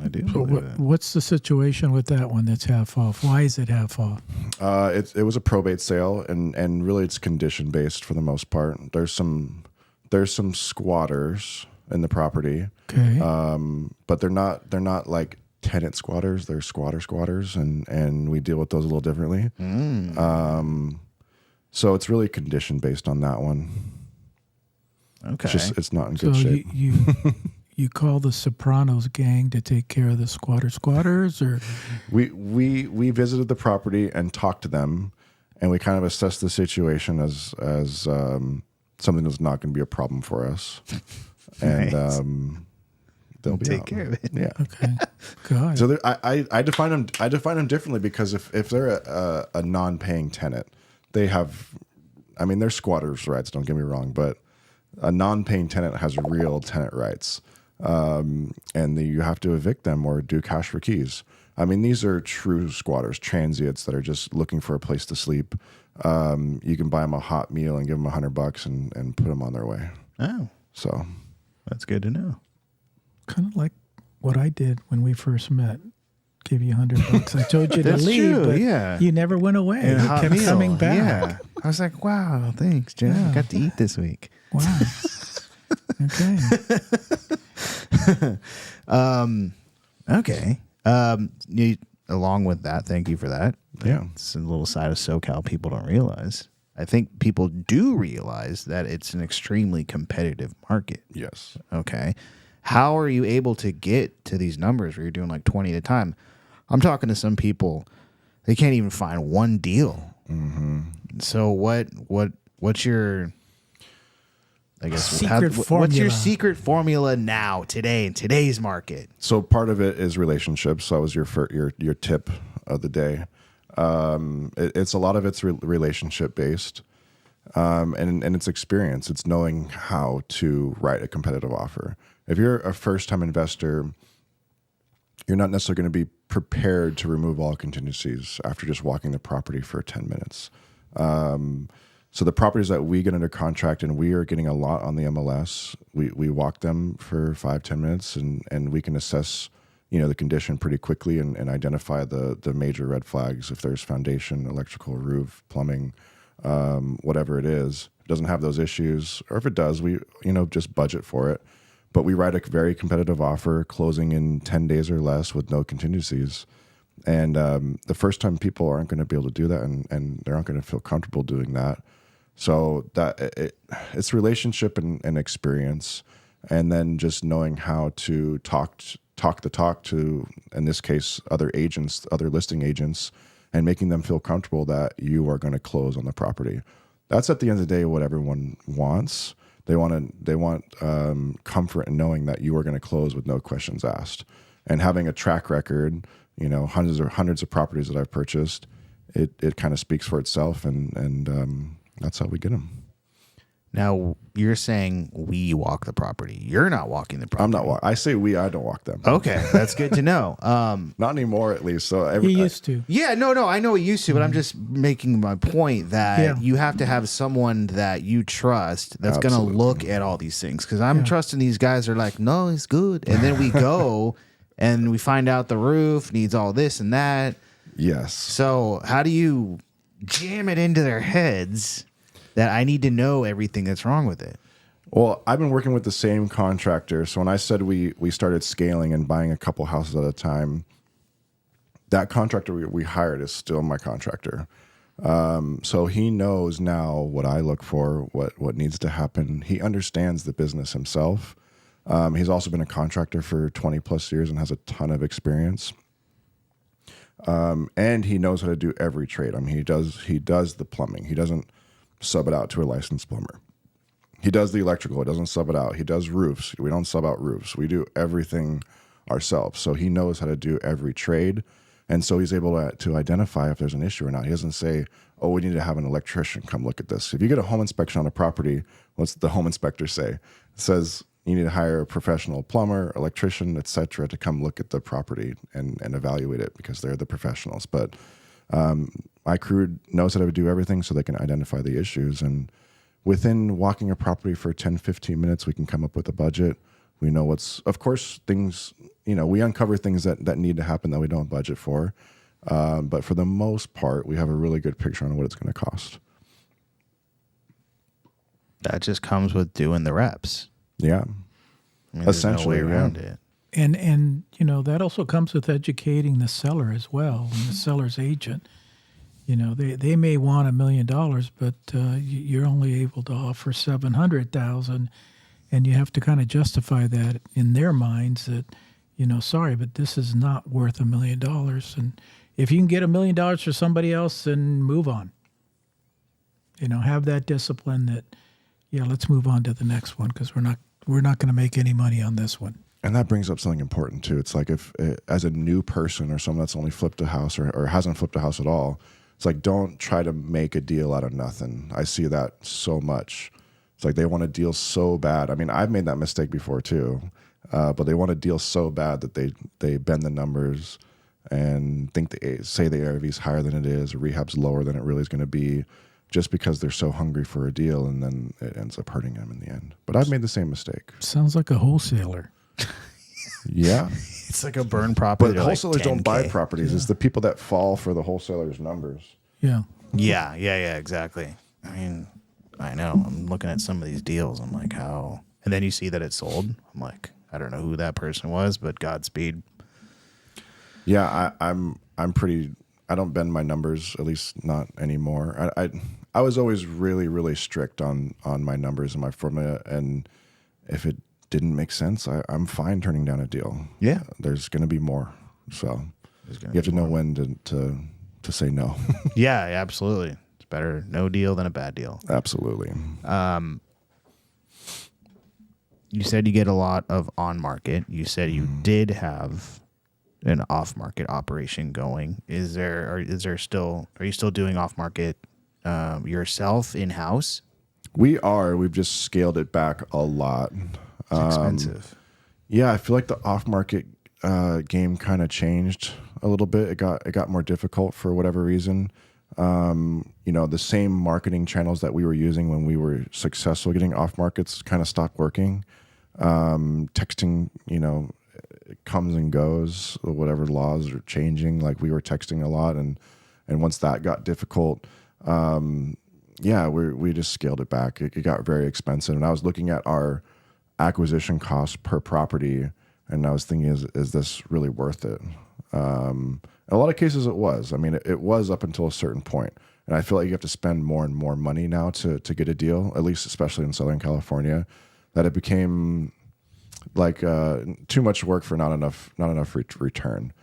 A: I do.
B: So
A: believe it.
B: what's the situation with that one that's half off? Why is it half off?
C: It was a probate sale, and really it's condition based for the most part. There's some squatters in the property,
B: Okay.
C: but they're not like tenant squatters. They're squatters, and we deal with those a little differently. So it's really condition based on that one.
A: Okay.
C: It's not in
B: So
C: good shape.
B: you call the Sopranos gang to take care of the squatters, or
C: We visited the property and talked to them, and we kind of assessed the situation as something that's not going to be a problem for us, and
A: Nice.
C: they'll be
A: Take
C: out.
A: care of it.
C: Yeah.
B: okay, God.
C: So I define them differently because if they're a non-paying tenant, they have, I mean, they're squatters' rights. Don't get me wrong, but a non-paying tenant has real tenant rights, and you have to evict them or do cash for keys. I mean, these are true squatters, transients that are just looking for a place to sleep. You can buy them a hot meal and give them $100 and put them on their way.
A: Oh,
C: So
A: that's good to know.
B: Kind of like what I did when we first met. Give you $100. I told you to
A: That's
B: leave,
A: true,
B: but
A: yeah.
B: you never went away.
A: And a
B: You
A: hot
B: kept
A: meal.
B: coming back.
A: Yeah. I was like, wow, thanks, Jeff. I got to eat this week.
B: Wow. Okay.
A: Okay. Along with that, thank you for that.
C: yeah,
A: It's a little side of SoCal people don't realize. I think people do realize that it's an extremely competitive market.
C: yes.
A: Okay. How are you able to get to these numbers where you're doing like 20 at a time? I'm talking to some people, they can't even find one deal. So what's your, I guess,
B: Secret
A: what's
B: formula.
A: your secret formula now, today, in today's market?
C: So part of it is relationships. So that was your tip of the day. It's a lot of it's relationship based, and it's experience. It's knowing how to write a competitive offer. If you're a first time investor, you're not necessarily going to be prepared to remove all contingencies after just walking the property for 10 minutes. So the properties that we get under contract, and we are getting a lot on the MLS, we walk them for 5-10 minutes, and we can assess, the condition pretty quickly and identify the major red flags. If there's foundation, electrical, roof, plumbing, whatever it is, if it doesn't have those issues, or if it does, we just budget for it. But we write a very competitive offer, closing in 10 days or less with no contingencies. And the first time people aren't going to be able to do that, and they're not going to feel comfortable doing that. So it's relationship and experience, and then just knowing how to talk the talk to, in this case, other agents, other listing agents, and making them feel comfortable that you are going to close on the property. That's at the end of the day what everyone wants. They want comfort in knowing that you are going to close with no questions asked, and having a track record. Hundreds of properties that I've purchased, it kind of speaks for itself, and that's how we get them.
A: Now, you're saying we walk the property. You're not walking the property.
C: I'm not. I say we. I don't walk them.
A: Okay, that's good to know.
C: Not anymore, at least. So
B: You used to.
A: Yeah, no, I know it used to, but I'm just making my point that
B: Yeah.
A: you have to have someone that you trust that's going to
C: Absolutely.
A: look at all these things. Because I'm trusting these guys are like, no, it's good. And then we go and we find out the roof needs all this and that.
C: Yes.
A: So how do you jam it into their heads that I need to know everything that's wrong with it?
C: Well, I've been working with the same contractor. So when I said we started scaling and buying a couple houses at a time, that contractor we hired is still my contractor. So he knows now what I look for, what needs to happen. He understands the business himself. He's also been a contractor for 20 plus years and has a ton of experience. And he knows how to do every trade. I mean, he does the plumbing. He doesn't sub it out to a licensed plumber. He does the electrical. He doesn't sub it out. He does roofs. We don't sub out roofs. We do everything ourselves. So he knows how to do every trade. And so he's able to identify if there's an issue or not. He doesn't say, oh, we need to have an electrician come look at this. If you get a home inspection on a property, what's the home inspector say? It says you need to hire a professional plumber, electrician, et cetera, to come look at the property and evaluate it because they're the professionals. But my crew knows how to do everything so they can identify the issues. And within walking a property for 10, 15 minutes, we can come up with a budget. We know of course, things, we uncover things that need to happen that we don't budget for. But for the most part, we have a really good picture on what it's going to cost.
A: That just comes with doing the reps.
C: Yeah.
A: I mean,
C: Essentially,
A: there's no way around it.
B: And that also comes with educating the seller as well, and the seller's agent. They may want $1 million, but you're only able to offer 700,000, and you have to kind of justify that in their minds that, sorry, but this is not worth $1 million. And if you can get $1 million for somebody else, then move on. Have that discipline that, let's move on to the next one, because we're not going to make any money on this one.
C: And that brings up something important too. It's like if as a new person or someone that's only flipped a house or hasn't flipped a house at all, it's like, don't try to make a deal out of nothing. I see that so much. It's like they want a deal so bad. I mean, I've made that mistake before too, but they want a deal so bad that they bend the numbers and say the ARV is higher than it is, or rehab's lower than it really is going to be, just because they're so hungry for a deal, and then it ends up hurting them in the end. But I've made the same mistake.
B: Sounds like a wholesaler.
C: Yeah.
A: It's like a burn property.
C: But wholesalers don't buy properties. It's the people that fall for the wholesalers' numbers.
B: Yeah.
A: Yeah, exactly. I mean, I know. I'm looking at some of these deals. I'm like, how? And then you see that it's sold. I'm like, I don't know who that person was, but Godspeed.
C: Yeah, I'm pretty. I don't bend my numbers, at least not anymore. I was always really, really strict on my numbers and my formula, and if it didn't make sense, I'm fine turning down a deal.
A: Yeah.
C: There's going to be more. So you have to know when to say no.
A: Yeah, absolutely. It's better no deal than a bad deal.
C: Absolutely.
A: You said you get a lot of on market. You said you did have an off market operation going. Are you still doing off market yourself in house?
C: We've just scaled it back a lot.
A: It's expensive.
C: Yeah, I feel like the off market game kind of changed a little bit. It got more difficult for whatever reason. The same marketing channels that we were using when we were successful getting off markets kind of stopped working. Texting, it comes and goes. Whatever laws are changing, like we were texting a lot, and once that got difficult, we just scaled it back. It got very expensive, and I was looking at our acquisition cost per property, and I was thinking, is this really worth it? In a lot of cases, it was. I mean, it was up until a certain point, and I feel like you have to spend more and more money now to get a deal, at least especially in Southern California, that it became like too much work for not enough return.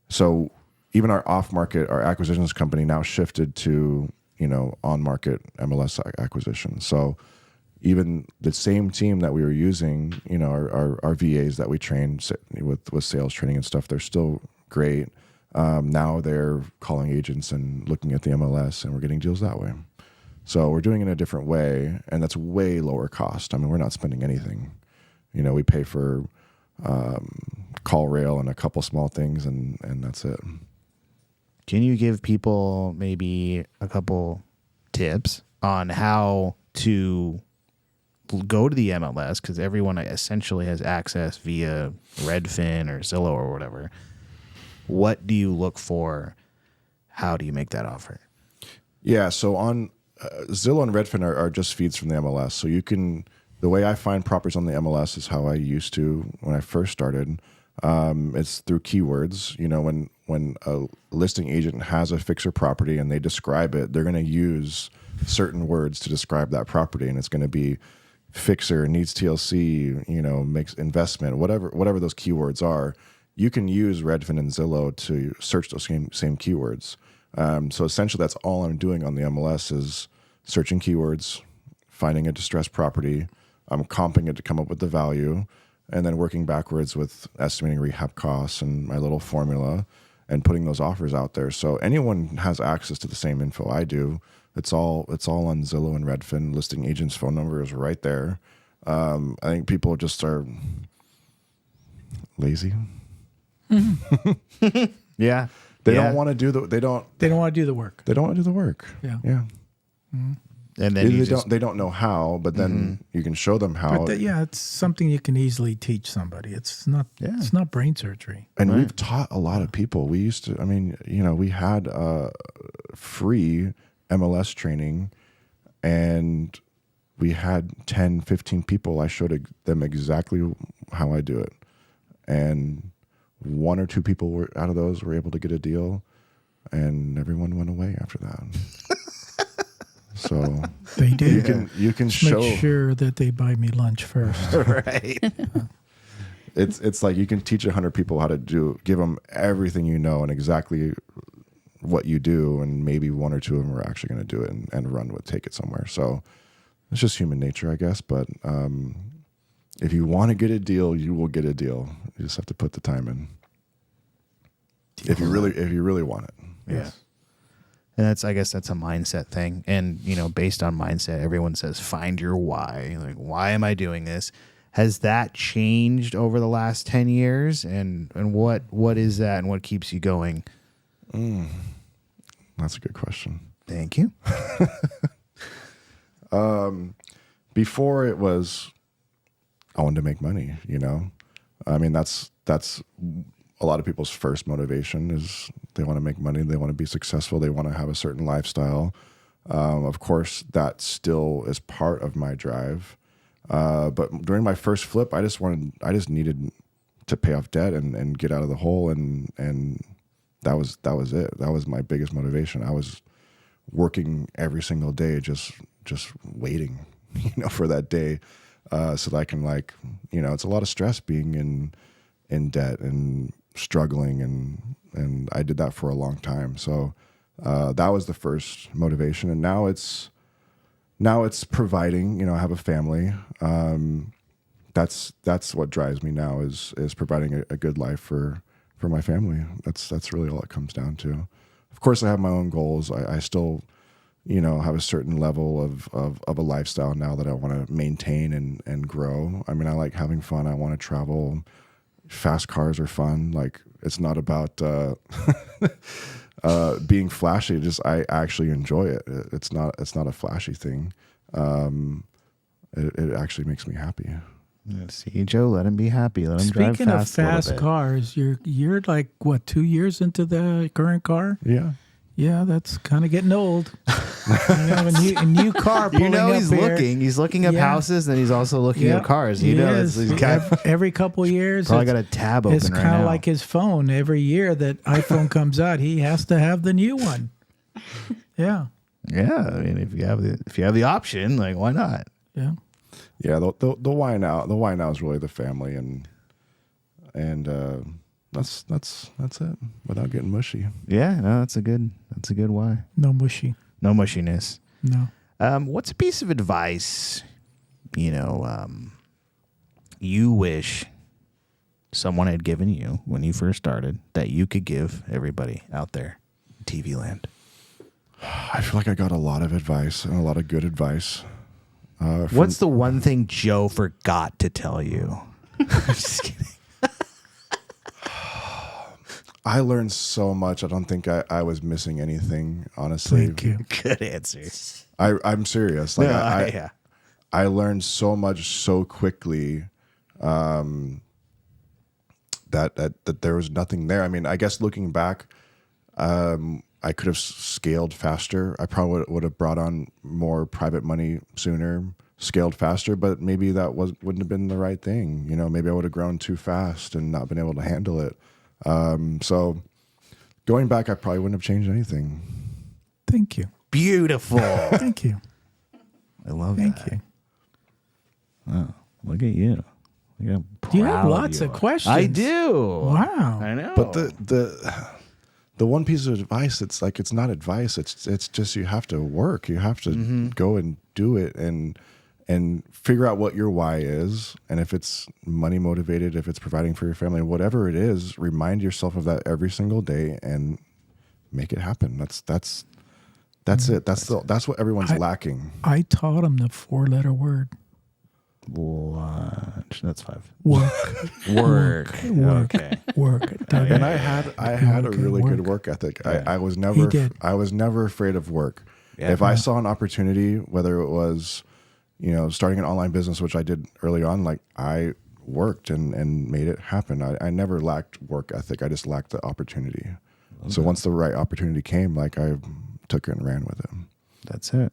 C: So even our off market, our acquisitions company now shifted to on market MLS acquisition. So even the same team that we were using, our VAs that we trained with sales training and stuff, they're still great. Now they're calling agents and looking at the MLS, and we're getting deals that way. So we're doing it in a different way, and that's way lower cost. I mean, we're not spending anything. We pay for call rail and a couple small things, and that's it.
A: Can you give people maybe a couple tips on how to go to the MLS? Because everyone essentially has access via Redfin or Zillow or whatever. What do you look for? How do you make that offer?
C: Yeah, so on Zillow and Redfin are just feeds from the MLS. So the way I find properties on the MLS is how I used to when I first started. It's through keywords. When a listing agent has a fixer property and they describe it, they're going to use certain words to describe that property, and it's going to be fixer, needs TLC, makes investment, whatever those keywords are. You can use Redfin and Zillow to search those same keywords. So essentially, that's all I'm doing on the MLS is searching keywords, finding a distressed property. I'm comping it to come up with the value, and then working backwards with estimating rehab costs and my little formula and putting those offers out there. So anyone has access to the same info I do. It's all on Zillow and Redfin. Listing agent's phone number is right there. I think people just are lazy.
A: Yeah.
C: They don't want to do
B: They don't want to do the work.
C: They don't want to do the work.
B: Yeah.
C: Yeah.
B: Mm-hmm.
A: And then
C: they don't know how, but then you can show them how.
B: But it's something you can easily teach somebody. It's not brain surgery.
C: And we've taught a lot of people. We used to, we had free MLS training, and we had 10, 15 people. I showed them exactly how I do it. And 1 or 2 people out of those were able to get a deal, and everyone went away after that. So
B: they do.
C: You can
B: Just
C: show.
B: make sure that they buy me lunch first.
A: Right.
C: It's like you can teach 100 people how to give them everything and exactly what you do, and maybe 1 or 2 of them are actually going to do it and take it somewhere. So it's just human nature, I guess. But if you want to get a deal, you will get a deal. You just have to put the time in. If you really want it.
A: Yeah. And I guess that's a mindset thing. And, based on mindset, everyone says, find your why. Like, why am I doing this? Has that changed over the last 10 years? And what is that, and what keeps you going?
C: That's a good question.
A: Thank you.
C: Before it was, I wanted to make money, I mean, that's a lot of people's first motivation is they want to make money. They want to be successful. They want to have a certain lifestyle. Of course, that still is part of my drive. But during my first flip, I just needed to pay off debt and get out of the hole. And that was it. That was my biggest motivation. I was working every single day, just waiting, for that day. So that I can it's a lot of stress being in debt and struggling, and I did that for a long time. So that was the first motivation, and now it's providing. I have a family. That's what drives me now is providing a good life for my family. That's really all it comes down to. Of course, I have my own goals. I still have a certain level of a lifestyle now that I want to maintain and grow. I mean, I like having fun. I want to travel. Fast cars are fun. Like, it's not about being flashy. I actually enjoy it. It's not a flashy thing. It actually makes me happy.
A: See, Joe, let him be happy. Let him drive fast.
B: Speaking of fast cars, you're like what, 2 years into the current car?
C: Yeah.
B: Yeah, that's kind of getting old. A new car. Pulling up
A: he's
B: here.
A: looking. He's looking up houses, and he's also looking up cars.
B: Every couple of years.
A: Probably got a tab open right now.
B: It's kind of like his phone. Every year that iPhone comes out, he has to have the new one. Yeah.
A: Yeah, I mean, if you have the option, like, why not?
B: Yeah.
C: Yeah. The why now? The why now is really the family, and that's it. Without getting mushy.
A: Yeah, no, that's a good why.
B: No mushy.
A: No mushiness.
B: No.
A: What's a piece of advice, you wish someone had given you when you first started that you could give everybody out there in TV land?
C: I feel like I got a lot of advice and a lot of good advice.
A: What's the one thing Joe forgot to tell you? I'm just kidding.
C: I learned so much. I don't think I was missing anything, honestly.
B: Thank you.
A: Good answer.
C: I'm serious. Like,
A: yeah.
C: I learned so much so quickly that there was nothing there. I mean, I guess looking back, I could have scaled faster. I probably would have brought on more private money sooner, scaled faster, but maybe that wouldn't have been the right thing. Maybe I would have grown too fast and not been able to handle it. So going back, I probably wouldn't have changed anything.
B: Thank you.
A: Beautiful.
B: Thank you.
A: I love
B: Thank
A: that.
B: you.
A: Oh, look at you. Look how
B: You have
A: proud
B: lots
A: you
B: of
A: are.
B: questions.
A: I do.
B: Wow.
A: I know.
C: But the one piece of advice, it's like, it's not advice. It's just, you have to work. You have to go and do it and figure out what your why is. And if it's money motivated, if it's providing for your family, whatever it is, remind yourself of that every single day and make it happen. That's it. That's what everyone's lacking.
B: I taught him the 4-letter word.
A: Lunch. That's 5.
B: Work.
A: Work.
B: Work.
A: Okay.
B: Work.
C: And I had a really good work ethic. I was never afraid of work.
A: Yeah.
C: If I saw an opportunity, whether it was, starting an online business, which I did early on, like I worked and made it happen. I never lacked work ethic. I just lacked the opportunity. So once the right opportunity came, like I took it and ran with it.
A: That's it.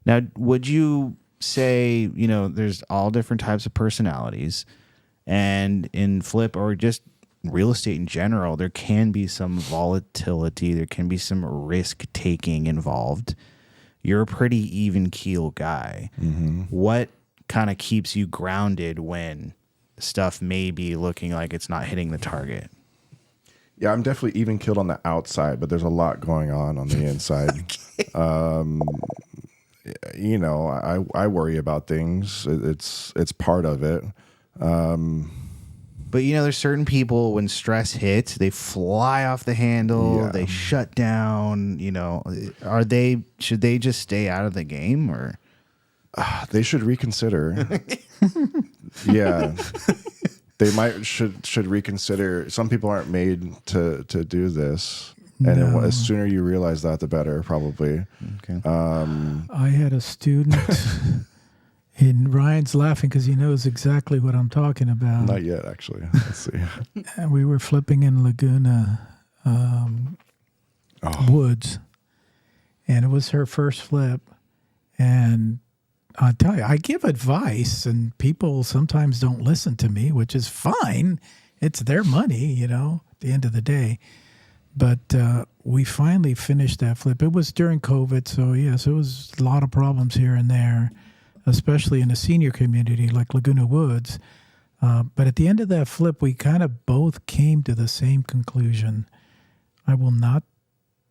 A: Now, would you say, there's all different types of personalities, and in flip or just real estate in general, there can be some volatility. There can be some risk taking involved. You're a pretty even keel guy.
C: Mm-hmm.
A: What kind of keeps you grounded when stuff may be looking like it's not hitting the target?
C: Yeah, I'm definitely even keeled on the outside, but there's a lot going on the inside. I worry about things. It's part of it.
A: But there's certain people, when stress hits, they fly off the handle.
C: Yeah.
A: They shut down. Should they just stay out of the game, or
C: They should reconsider. Yeah, they should reconsider. Some people aren't made to do this, and the sooner you realize that, the better, probably.
A: okay?
B: I had a student, and Ryan's laughing because he knows exactly what I'm talking about.
C: Not yet, actually. Let's see.
B: And we were flipping in Laguna Woods, and it was her first flip. And I tell you, I give advice, and people sometimes don't listen to me, which is fine. It's their money, at the end of the day. But we finally finished that flip. It was during COVID, so yes, it was a lot of problems here and there, especially in a senior community like Laguna Woods. But at the end of that flip, we kind of both came to the same conclusion. I will not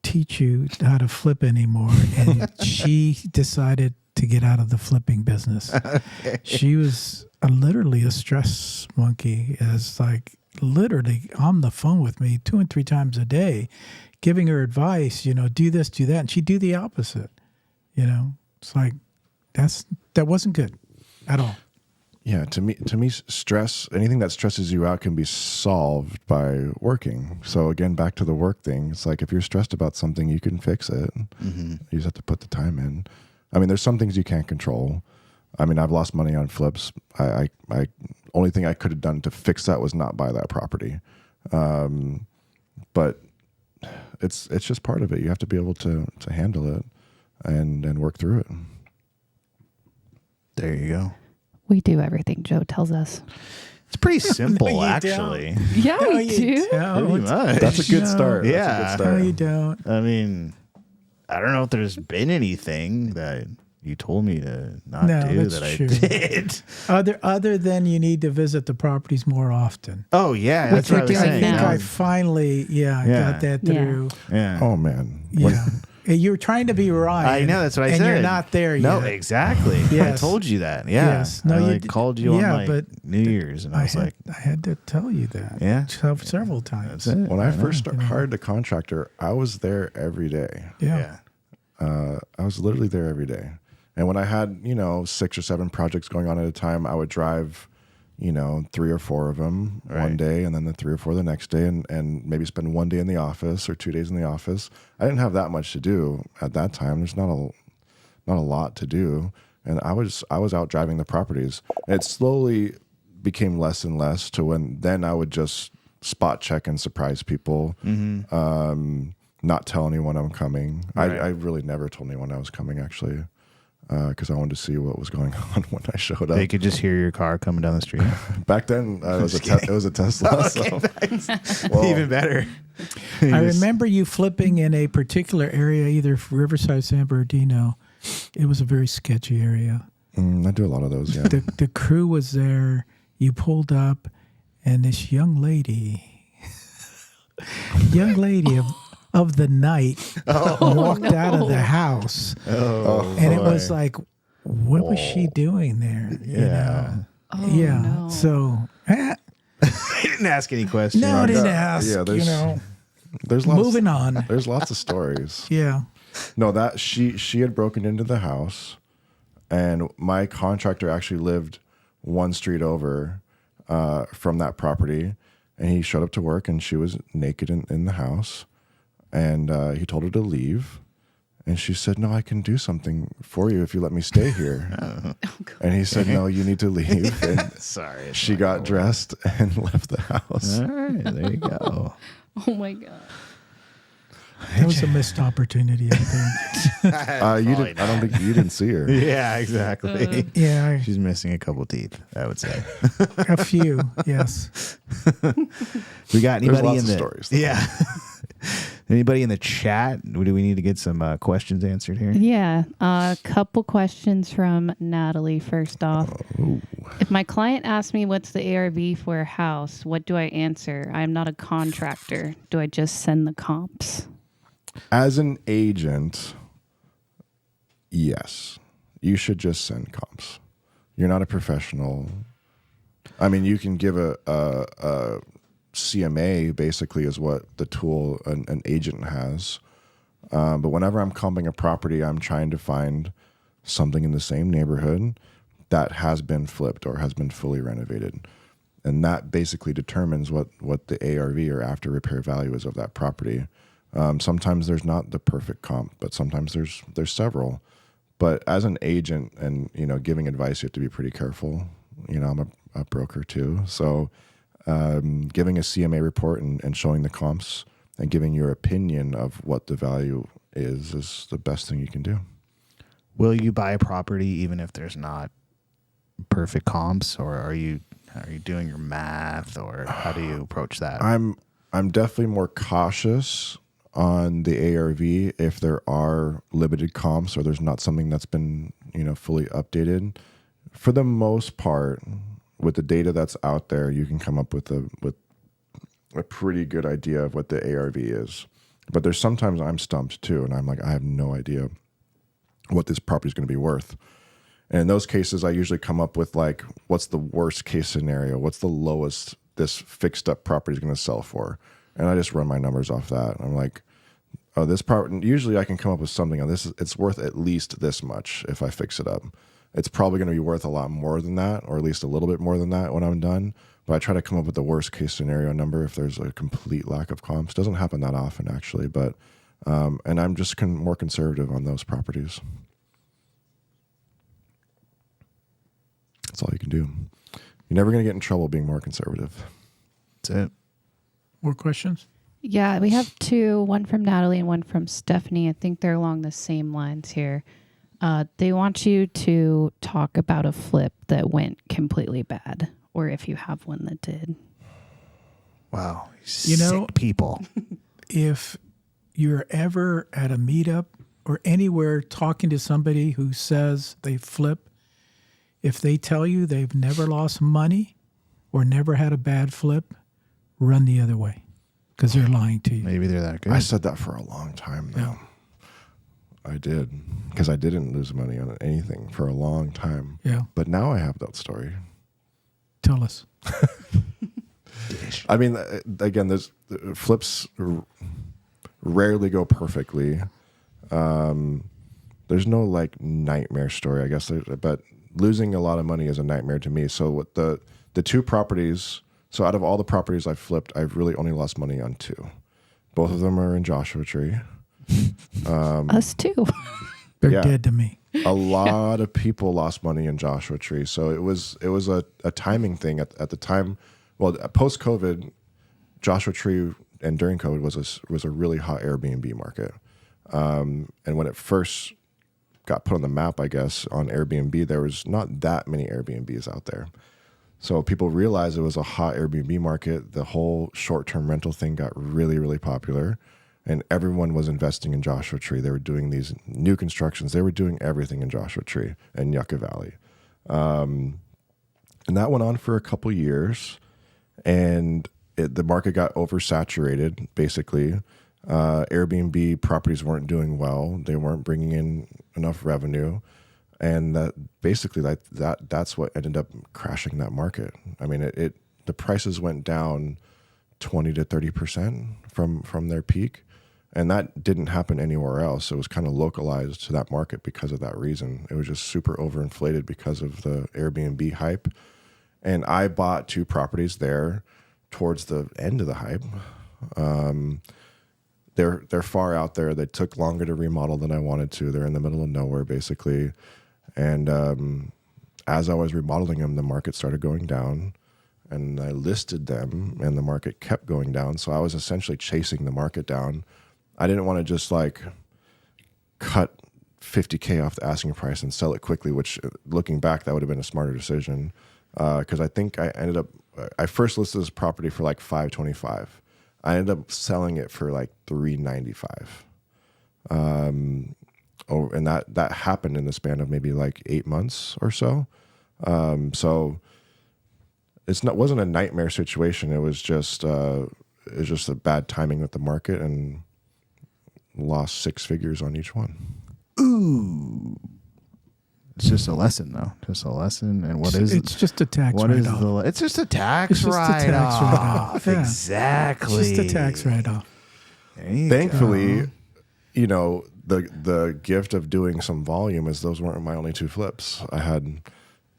B: teach you how to flip anymore. And she decided to get out of the flipping business.
A: Okay.
B: She was literally a stress monkey, as like literally on the phone with me 2 and 3 times a day, giving her advice, do this, do that. And she'd do the opposite. It's like, that wasn't good at all.
C: Yeah, to me, stress, anything that stresses you out can be solved by working. So again, back to the work thing. It's like if you're stressed about something, you can fix it.
A: Mm-hmm.
C: You just have to put the time in. I mean, there's some things you can't control. I mean, I've lost money on flips. I only thing I could have done to fix that was not buy that property. But it's just part of it. You have to be able to handle it and work through it.
A: There you go.
D: We do everything Joe tells us.
A: It's pretty simple,
B: you
A: actually.
D: Yeah,
B: No,
D: we
B: you
D: do.
B: don't.
A: Pretty much.
C: That's a good
B: No.
C: start.
A: Yeah.
C: That's a good
B: No,
C: start.
B: you don't.
A: I mean, I don't know if there's been anything that you told me to not
B: No,
A: do
B: that's
A: that
B: true.
A: I did.
B: Other than you need to visit the properties more often.
A: Oh, yeah. That's
B: Which
A: what I was
B: I
A: saying.
B: think
A: That
B: I
A: was-
B: finally,
A: Yeah.
B: got that
D: Yeah.
B: through.
A: yeah.
C: Oh man.
B: Yeah. You were trying to be Ryan.
A: I know. That's what I
B: and
A: said.
B: you're not there
A: No,
B: yet.
A: exactly. I
B: Yes.
A: told you that. Yeah.
B: Yes. No,
A: I
B: you
A: called you
B: yeah,
A: on
B: but
A: New Year's, and I was like,
B: I had to tell you that.
A: Yeah.
B: Several times.
A: that's it.
C: When I
A: know.
C: first hired the contractor, I was there every day.
B: Yeah.
C: I was literally there every day. And when I had, 6 or 7 projects going on at a time, I would drive, 3 or 4 of them one
A: Right.
C: day and then the 3 or 4 the next day and maybe spend 1 day in the office or 2 days in the office. I didn't have that much to do at that time. There's not a lot to do. And I was out driving the properties. And it slowly became less and less to when then I would just spot check and surprise people.
A: Mm-hmm.
C: Not tell anyone I'm coming.
A: Right.
C: I really never told anyone I was coming, actually, because I wanted to see what was going on when I showed up.
A: They could just hear your car coming down the street.
C: Back then, it was a Tesla. So. Well,
A: Even better.
B: I remember you flipping in a particular area, either Riverside, San Bernardino. It was a very sketchy area.
C: I do a lot of those, yeah.
B: The crew was there. You pulled up, and this young lady of the night walked out of the house.
A: Oh,
B: And it
A: boy.
B: was like, what was she doing there?
A: Yeah.
D: Oh,
B: Yeah.
D: no.
B: So,
A: I didn't ask any questions.
B: no, I didn't
C: Yeah,
B: ask.
C: yeah, there's-
B: you know,
C: There's lots.
B: moving on.
C: There's lots of stories.
B: Yeah.
C: No, that she had broken into the house, and my contractor actually lived 1 street over from that property, and he showed up to work, and she was naked in the house, and he told her to leave, And she said, no, I can do something for you if you let me stay here. And he said, no, you need to leave. And
A: Sorry.
C: she got dressed and left the house.
A: All right, there you go.
E: Oh my God.
B: That was a missed opportunity, I think.
C: I don't think you didn't see her.
A: Yeah, exactly.
B: Yeah,
A: She's missing a couple teeth, I would say.
B: a few, yes.
A: We got
C: There's
A: anybody
C: lots
A: in
C: of
A: the
C: stories, though.
A: Yeah. Anybody in the chat? Do we need to get some questions answered here?
D: Yeah. A couple questions from Natalie first off. If my client asks me what's the ARV for a house, what do I answer? I'm not a contractor. Do I just send the comps?
C: As an agent, yes, you should just send comps. You're not a professional. I mean, you can give a CMA, basically, is what the tool an agent has. But whenever I'm comping a property, I'm trying to find something in the same neighborhood that has been flipped or has been fully renovated. And that basically determines what the ARV or after repair value is of that property. Sometimes there's not the perfect comp, but sometimes there's several. But as an agent and, giving advice, you have to be pretty careful. I'm a broker too. So giving a CMA report and showing the comps and giving your opinion of what the value is the best thing you can do.
A: Will you buy a property even if there's not perfect comps, or are you doing your math, or how do you approach that?
C: I'm definitely more cautious on the ARV if there are limited comps or there's not something that's been fully updated. For the most part, with the data that's out there, you can come up with a pretty good idea of what the ARV is. But there's sometimes I'm stumped too, and I'm like, I have no idea what this property is going to be worth. And in those cases, I usually come up with like, what's the worst case scenario? What's the lowest this fixed up property is going to sell for? And I just run my numbers off that. I'm like, oh, this property, usually I can come up with something on this. It's worth at least this much if I fix it up. It's probably going to be worth a lot more than that, or at least a little bit more than that when I'm done. But I try to come up with the worst case scenario number if there's a complete lack of comps. Doesn't happen that often, actually. But and I'm just more conservative on those properties. That's all you can do. You're never going to get in trouble being more conservative.
A: That's it.
B: More questions?
D: Yeah, we have two, one from Natalie and one from Stephanie. I think they're along the same lines here. They want you to talk about a flip that went completely bad, or if you have one that did.
A: Wow.
B: Sick
A: people.
B: If you're ever at a meetup or anywhere talking to somebody who says they flip, if they tell you they've never lost money or never had a bad flip, run the other way because they're lying to you.
A: Maybe they're that good.
C: I said that for a long time, though.
B: Yeah.
C: I did, because I didn't lose money on anything for a long time.
B: Yeah.
C: But now I have that story.
B: Tell us.
C: I mean, again, there's flips rarely go perfectly. There's no like nightmare story, I guess, but losing a lot of money is a nightmare to me. So with the two properties, so out of all the properties I've flipped, I've really only lost money on two. Both of them are in Joshua Tree.
D: Us too.
B: They're
C: Yeah.
B: dead to me.
C: A lot of people lost money in Joshua Tree. So it was a timing thing at the time. Well, post COVID, Joshua Tree and during COVID was a really hot Airbnb market. And when it first got put on the map, I guess, on Airbnb, there was not that many Airbnbs out there. So people realized it was a hot Airbnb market. The whole short-term rental thing got really, really popular. And everyone was investing in Joshua Tree. They were doing these new constructions. They were doing everything in Joshua Tree and Yucca Valley. And that went on for a couple years. And the market got oversaturated, basically. Airbnb properties weren't doing well. They weren't bringing in enough revenue. And that's what ended up crashing that market. I mean, the prices went down 20 to 30% from their peak. And that didn't happen anywhere else. It was kind of localized to that market because of that reason. It was just super overinflated because of the Airbnb hype. And I bought two properties there towards the end of the hype. they're far out there. They took longer to remodel than I wanted to. They're in the middle of nowhere, basically. And as I was remodeling them, the market started going down. And I listed them, and the market kept going down. So I was essentially chasing the market down. I didn't want to just like cut $50K off the asking price and sell it quickly, which looking back, that would have been a smarter decision. Because I think I first listed this property for like $525. I ended up selling it for like $395. And that happened in the span of maybe like 8 months or so. So wasn't a nightmare situation. It was just a bad timing with the market, and lost 6 figures on each one.
A: Ooh. It's just a lesson, though. Just a lesson. And
B: it's just a tax write-off.
A: It's just a tax write-off.
B: Yeah.
A: Exactly.
B: It's just a tax write-off.
C: Thankfully, the gift of doing some volume is those weren't my only 2 flips. I had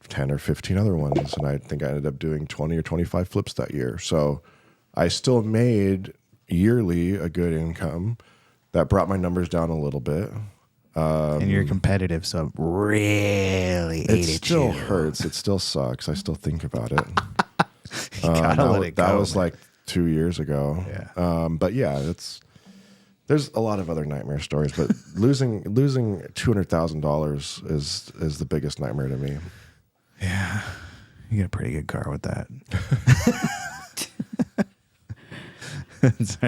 C: 10 or 15 other ones, and I think I ended up doing 20 or 25 flips that year. So I still made yearly a good income that brought my numbers down a little bit.
A: And you're competitive, so really
C: it still hurts. It still sucks. I still think about it.
A: Gotta let it go,
C: that was like 2 years ago.
A: Yeah.
C: But yeah, there's a lot of other nightmare stories, but losing $200,000 is the biggest nightmare to me.
A: Yeah. You get a pretty good car with that.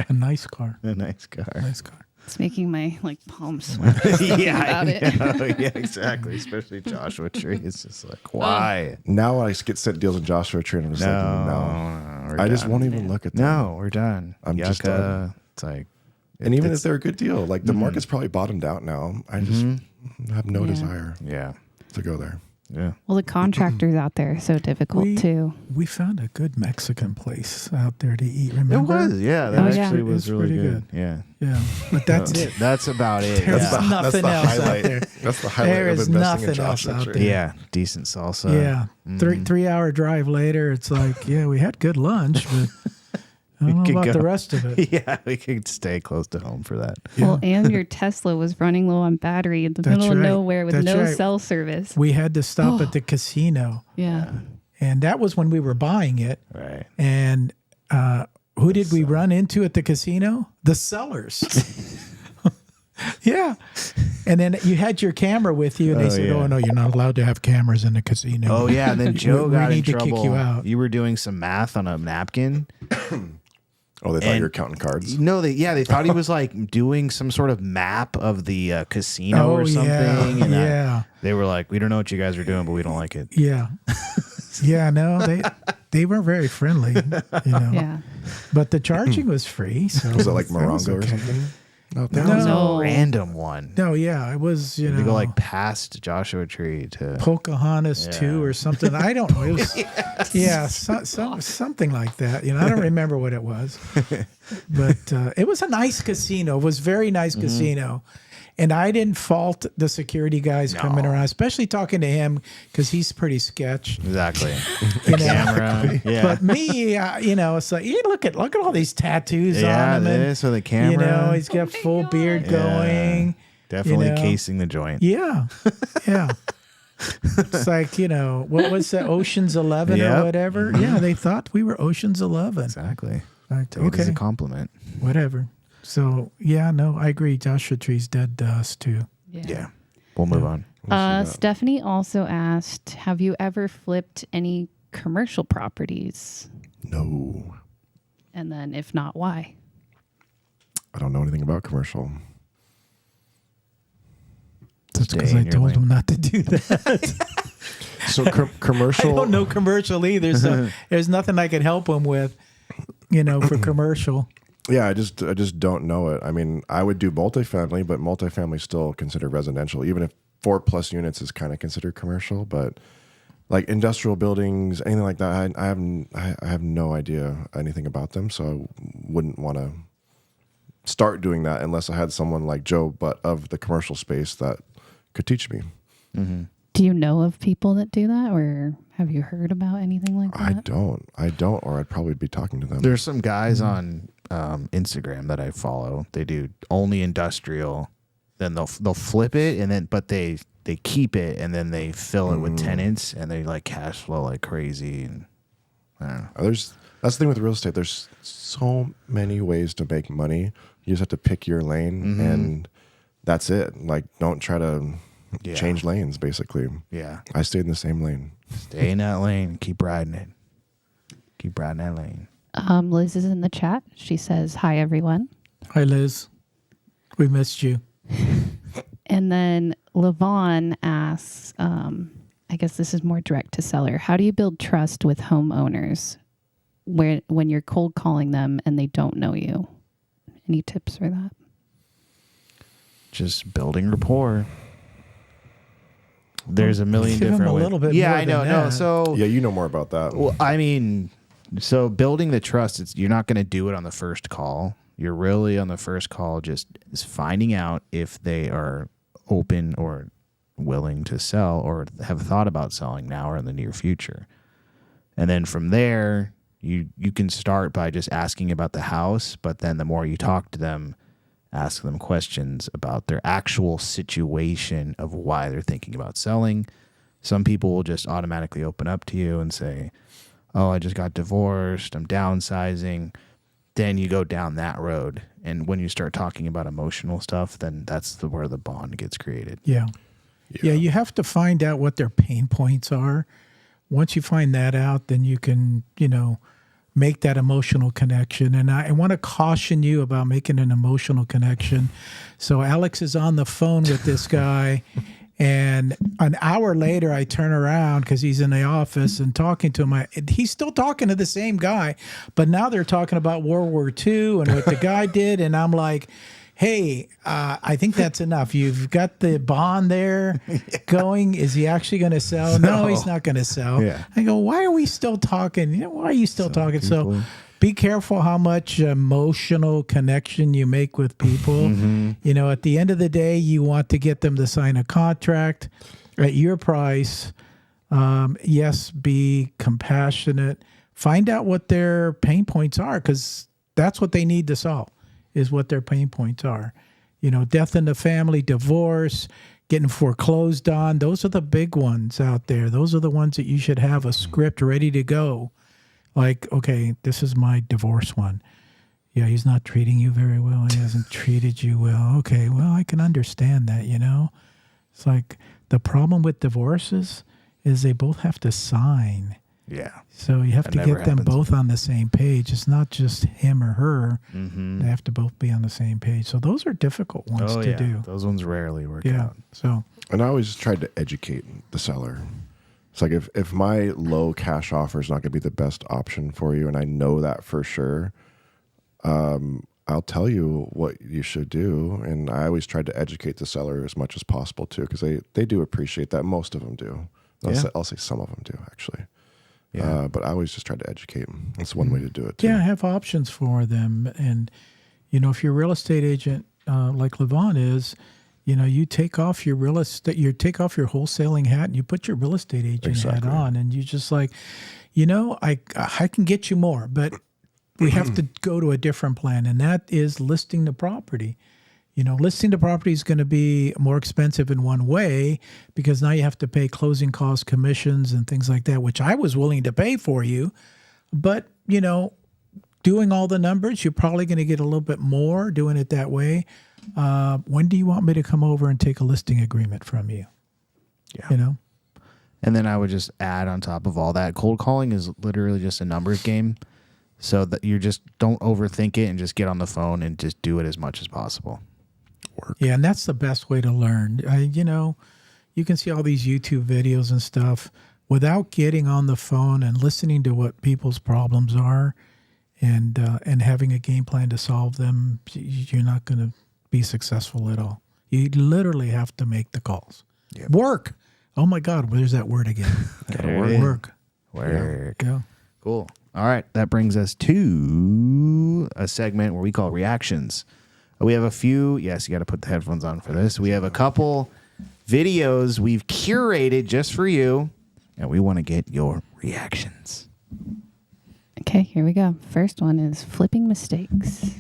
B: A nice car.
A: A nice car.
B: Nice car.
D: It's making my like palms sweat.
A: Yeah,
D: about it.
A: Yeah, exactly. Especially Joshua Tree. It's just like, why?
C: Now I get sent deals in Joshua Tree, and I'm just like, no.
A: We're
C: I just
A: done.
C: won't even look at them.
A: No, we're done.
C: I'm just done.
A: It's like,
C: And even if they're a good deal, like the market's probably bottomed out now. I just have no desire
A: yeah,
C: to go there.
A: yeah.
D: Well, the contractors out there are so difficult too.
B: We found a good Mexican place out there to eat.
A: It
B: Remember?
A: was, yeah. That
D: Oh, yeah.
A: actually was
B: It's
A: really
B: pretty
A: good. Yeah.
B: Yeah, but that's it.
A: That's about it.
B: There's
A: Yeah.
B: nothing else out there.
C: That's the highlight
B: There
C: of
B: is
C: investing in
B: nothing else
C: Joshua
B: out
C: Tree.
B: there.
A: Yeah, decent salsa.
B: Yeah, 3 hour drive later, it's like, yeah, we had good lunch, but I don't know
A: could
B: about
A: go.
B: the rest of it.
A: Yeah, we could stay close to home for that.
D: Well, and your Tesla was running low on battery in the
B: That's
D: middle of
B: right.
D: nowhere with
B: That's
D: no
B: right.
D: cell service.
B: We had to stop at the casino,
D: Yeah.
B: and that was when we were buying it.
A: Right.
B: And who did we run into at the casino? The sellers. Yeah. And then you had your camera with you, and they said,
A: yeah.
B: "Oh no, you're not allowed to have cameras in the casino."
A: Oh yeah, and then Joe
B: We
A: got in
B: need to
A: trouble.
B: kick you out.
A: You were doing some math on a napkin.
C: Oh, they thought you were counting cards.
A: No, they thought he was like doing some sort of map of the casino or something.
B: Yeah.
A: And
B: Yeah.
A: they were like, "We don't know what you guys are doing, but we don't like it."
B: Yeah. Yeah, no, they weren't very friendly,
D: Yeah.
B: But the charging was free. So
C: Was it like
B: that was
C: Morongo or
B: okay.
C: something? Out
A: That
C: there?
A: was
D: No.
A: a random one.
B: No, yeah, it was,
A: To go like past Joshua Tree to
B: Pocahontas 2 or something. I don't know. It was, something like that. I don't remember what it was. But it was a nice casino. It was a very nice casino. And I didn't fault the security guys coming around, especially talking to him because he's pretty sketch.
A: exactly
B: You know?
A: camera. Yeah,
B: But me, it's like, look at all these tattoos
A: yeah,
B: on him.
A: this with the camera.
B: He's got full beard going.
A: Definitely
B: you know.
A: casing the joint.
B: Yeah. Yeah. It's like, what was that, Ocean's 11
A: Yep.
B: or whatever? Yeah, they thought we were Ocean's 11.
A: Exactly.
B: Like,
A: Take it as a
B: okay,
A: compliment.
B: whatever. So, yeah, no, I agree. Joshua Tree's dead to us, too.
A: Yeah. We'll move on.
D: Stephanie also asked, have you ever flipped any commercial properties?
C: No.
D: And then if not, why?
C: I don't know anything about commercial.
B: That's because
A: Stay
B: I
A: in your
B: told
A: lane.
B: him not to do that.
C: So commercial.
B: I don't know commercial either, so there's nothing I can help him with, for commercial.
C: Yeah, I just don't know it. I mean, I would do multifamily, but multifamily is still considered residential, even if 4+ units is kind of considered commercial. But like industrial buildings, anything like that, I have no idea anything about them, so I wouldn't want to start doing that unless I had someone like Joe, but of the commercial space, that could teach me.
A: Mm-hmm.
D: Do you know of people that do that, or have you heard about anything like
C: I
D: that?
C: don't, or I'd probably be talking to them.
A: There's some guys on Instagram that I follow. They do only industrial. Then they'll flip it, but they keep it, and then they fill it with tenants, and they like cash flow like crazy. And I don't know.
C: That's the thing with real estate. There's so many ways to make money. You just have to pick your lane, and that's it. Like, don't try to change lanes. Basically, I stayed in the same lane.
A: Stay in that lane. Keep riding it. Keep riding that lane.
D: Liz is in the chat. She says, "Hi, everyone."
B: Hi, Liz. We missed you.
D: And then Levon asks, I guess this is more direct to seller. How do you build trust with homeowners when you're cold calling them and they don't know you? Any tips for that?
A: Just building rapport. There's a million
B: Give 'em
A: different
B: a
A: ways.
B: little bit
A: Yeah,
B: more
A: I know.
B: than
A: No,
B: that.
A: so
C: Yeah, you know more about that.
A: well, I mean, so building the trust, you're not going to do it on the first call. You're really on the first call just is finding out if they are open or willing to sell or have thought about selling now or in the near future. And then from there, you can start by just asking about the house, but then the more you talk to them, ask them questions about their actual situation of why they're thinking about selling. Some people will just automatically open up to you and say, "Oh, I just got divorced. I'm downsizing." Then you go down that road. And when you start talking about emotional stuff, then that's where the bond gets created.
B: Yeah, you have to find out what their pain points are. Once you find that out, then you can, make that emotional connection. And I want to caution you about making an emotional connection. So Alex is on the phone with this guy, and an hour later I turn around because he's in the office and talking to him. He's still talking to the same guy, but now they're talking about World War II and what the guy did. And I'm like, hey, I think that's enough. You've got the bond there going. Is he actually going to sell? No, he's not going to sell.
A: Yeah.
B: I go, why are we still talking? Why are you still talking?
A: people-
B: So be careful how much emotional connection you make with people. At the end of the day, you want to get them to sign a contract at your price. Yes, be compassionate. Find out what their pain points are, because that's what they need to solve, is what their pain points are. Death in the family, divorce, getting foreclosed on. Those are the big ones out there. Those are the ones that you should have a script ready to go. Like, okay, this is my divorce one. Yeah, he's not treating you very well. He hasn't treated you well. Okay, well, I can understand that, It's like the problem with divorces is they both have to sign.
A: Yeah.
B: So you have
A: That
B: to
A: never
B: get them
A: happens.
B: both on the same page. It's not just him or her.
A: Mm-hmm.
B: They have to both be on the same page. So those are difficult ones
A: Oh,
B: to
A: yeah.
B: do.
A: Those ones rarely work
B: Yeah.
A: out.
B: So
C: And I always tried to educate the seller. It's like if my low cash offer is not going to be the best option for you, and I know that for sure, I'll tell you what you should do. And I always tried to educate the seller as much as possible too, because they do appreciate that. Most of them do. I'll say some of them do, actually.
A: Yeah.
C: But I always just try to educate them. That's one way to do it too.
B: yeah, have options for them. And, if you're a real estate agent like Levon is, you take off your real estate, you take off your wholesaling hat and you put your real estate agent hat on, and you just like, I can get you more, but we have to go to a different plan, and that is listing the property. Listing the property is going to be more expensive in one way, because now you have to pay closing costs, commissions, and things like that, which I was willing to pay for you. But, doing all the numbers, you're probably going to get a little bit more doing it that way. When do you want me to come over and take a listing agreement from you?
A: Yeah. And then I would just add on top of all that, cold calling is literally just a numbers game. So that you just don't overthink it and just get on the phone and just do it as much as possible.
B: Yeah, and that's the best way to learn. You can see all these YouTube videos and stuff without getting on the phone and listening to what people's problems are, and having a game plan to solve them. You're not going to be successful at all. You literally have to make the calls.
A: Yep.
B: Work. Oh my God, where's that word again?
A: There it is.
B: Work.
A: Work.
B: Yeah.
A: Cool. All right. That brings us to a segment where we call reactions. We have a few. Yes, you got to put the headphones on for this. We have a couple videos we've curated just for you, and we want to get your reactions.
D: Okay. Okay, here we go. First one is flipping mistakes.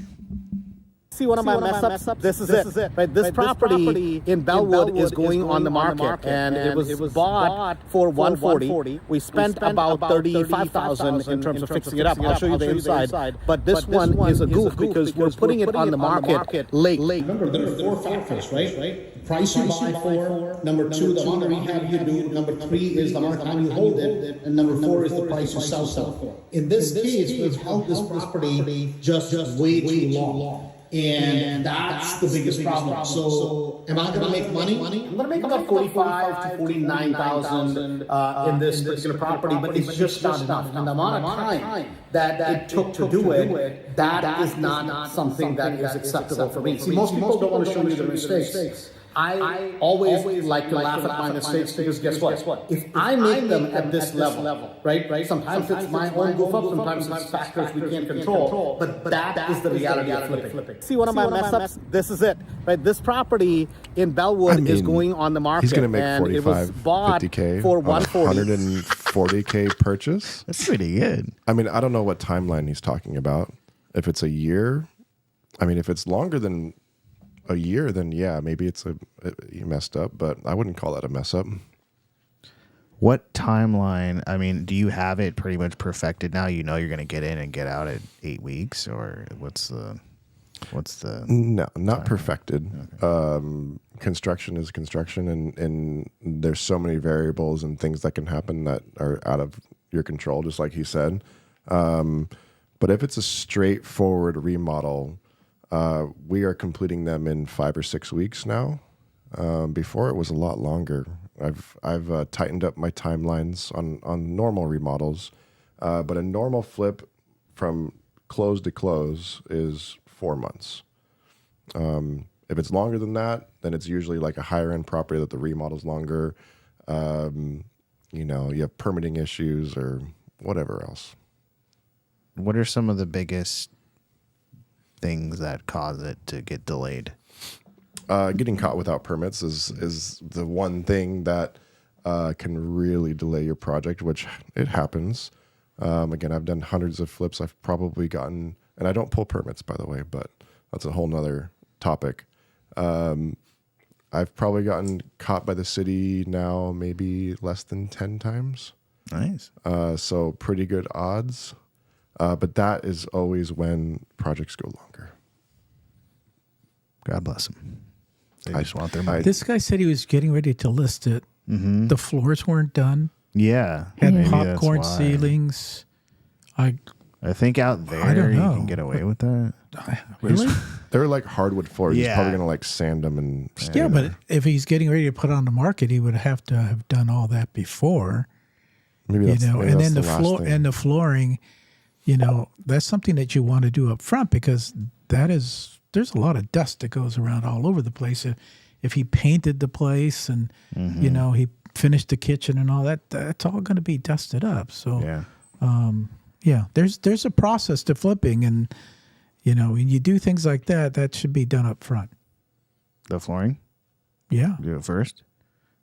E: See one of my mess ups? This is it. Right, this property in Bellwood is going on the market, and it was bought for $140. We spent about $35,000 in terms of fixing it up. I'll show you the inside. But this one is a goof because we're putting it on the market late.
F: Remember, there are 4 factors, right? Price you buy for. Number 2, the amount of rehab you do. Number 3 is the amount of time you hold it. And number 4 is the price you sell for. In this case, we've held this property just way too long. And that's the biggest problem. So, am I going to make money?
E: I'm going to make about $45,000 to $49,000 in this particular property, but it's just not enough. And the amount of time that it took to do it, that is not something that is acceptable for me. See, most people don't want to show me their mistakes. I always like to laugh at my mistakes because guess what? If I make them at this level, right? Sometimes it's my own goof up, sometimes it's factors we can't control, but that is the reality of flipping. See one of my mess ups? This is it, right? This property in Bellwood is going on the market.
C: He's going to make
E: and it was
C: 45,
E: bought
C: 50K
E: for
C: on a
E: $140.
C: 140K purchase.
A: That's pretty good.
C: I mean, I don't know what timeline he's talking about. If it's a year, I mean, if it's longer than a year, then yeah, maybe you messed up, but I wouldn't call that a mess up.
A: What timeline? I mean, do you have it pretty much perfected now? You know you're going to get in and get out at 8 weeks, or what's the?
C: No, not perfected. Okay. Construction is construction, and there's so many variables and things that can happen that are out of your control, just like he said. But if it's a straightforward remodel, we are completing them in 5 or 6 weeks now. Before it was a lot longer. I've tightened up my timelines on normal remodels, but a normal flip from close to close is 4 months. If it's longer than that, then it's usually like a higher end property that the remodel's longer. You have permitting issues or whatever else.
A: What are some of the biggest things that cause it to get delayed?
C: Getting caught without permits is the one thing that can really delay your project, which it happens. Again, I've done hundreds of flips. I've probably gotten, and I don't pull permits, by the way, but that's a whole nother topic. I've probably gotten caught by the city now maybe less than 10 times.
A: Nice.
C: So pretty good odds. But that is always when projects go longer.
A: God bless them. They just want their money.
B: This guy said he was getting ready to list it. Mm-hmm. The floors weren't done.
A: Yeah.
B: Had
A: Maybe
B: popcorn
A: that's why.
B: ceilings.
A: I think out there
B: I don't know.
A: you can get away with that.
B: Really?
C: They're like hardwood floors. He's
A: Yeah.
C: probably going to sand them and stay
B: Yeah, but
C: there.
B: if he's getting ready to put it on the market, he would have to have done all that before.
C: Maybe that's, maybe
B: and
C: that's
B: then the
C: last
B: floor
C: thing.
B: and the flooring, that's something that you want to do up front because there's a lot of dust that goes around all over the place. If he painted the place and he finished the kitchen and all that, that's all going to be dusted up. So there's a process to flipping, and when you do things like that, that should be done up front.
A: The flooring?
B: Yeah.
A: Do it first?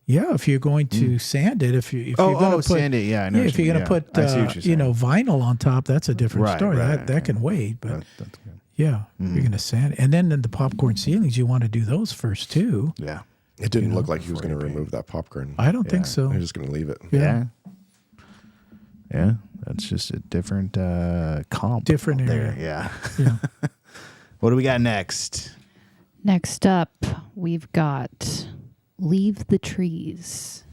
B: Yeah, if you're going to sand it, if you're going to put
A: sand it, yeah, I know.
B: if you're going to put
A: I see what you're saying.
B: vinyl on top, that's a different
A: Right,
B: story.
A: right,
B: That can wait, but
A: that's good.
B: yeah, you're going to sand it, and then the popcorn ceilings, you want to do those first too.
A: Yeah.
C: It didn't look like he was going to remove that popcorn.
B: I don't think so.
C: He's just going to leave it.
A: Yeah. Yeah. That's just a different comp.
B: Different
A: there.
B: area.
A: Yeah.
B: Yeah.
A: What do we got next?
D: Next up, we've got Leave the Trees.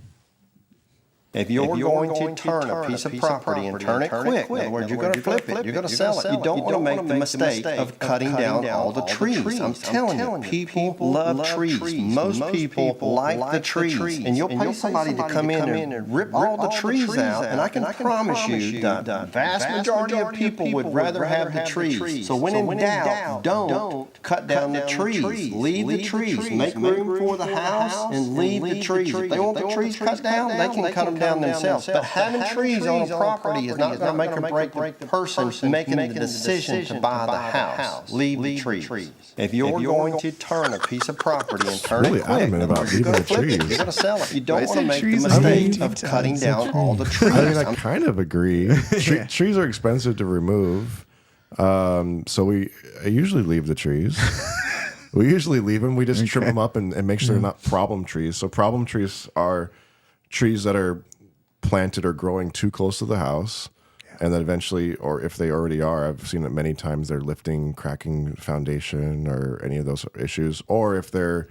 G: If you're going to turn a piece of property and turn it quick, in other words, you're going to flip it, you're going to sell it, you don't want to make the mistake of cutting down all the trees. I'm telling you, people love trees. Most people like the trees. And you'll pay somebody to come in and rip all the trees out, and I can promise you the vast majority of people would rather have the trees. So when in doubt, don't cut down the trees. Leave the trees. Make room for the house and leave the trees. If they want the trees cut down, they can cut them down themselves. But having trees on a property is not going to make or break the person making the decision to buy the house. Leave the trees. If you're going to turn a piece of property and turn
C: Really
G: it quick,
C: adamant about
G: you're going to
C: leaving the
G: flip it.
C: trees.
G: You're going to sell it. You don't
A: I
G: want to
A: say
G: make the
A: trees are
G: mistake
A: leave
G: of
A: time.
G: cutting down all the trees.
C: I mean, I kind of agree. Trees are expensive to remove, so I usually leave the trees. We usually leave them. We just trim them up and make sure they're not problem trees. So problem trees are trees that are planted or growing too close to the house. And then eventually, or if they already are, I've seen it many times, they're lifting, cracking foundation or any of those issues. Or if they're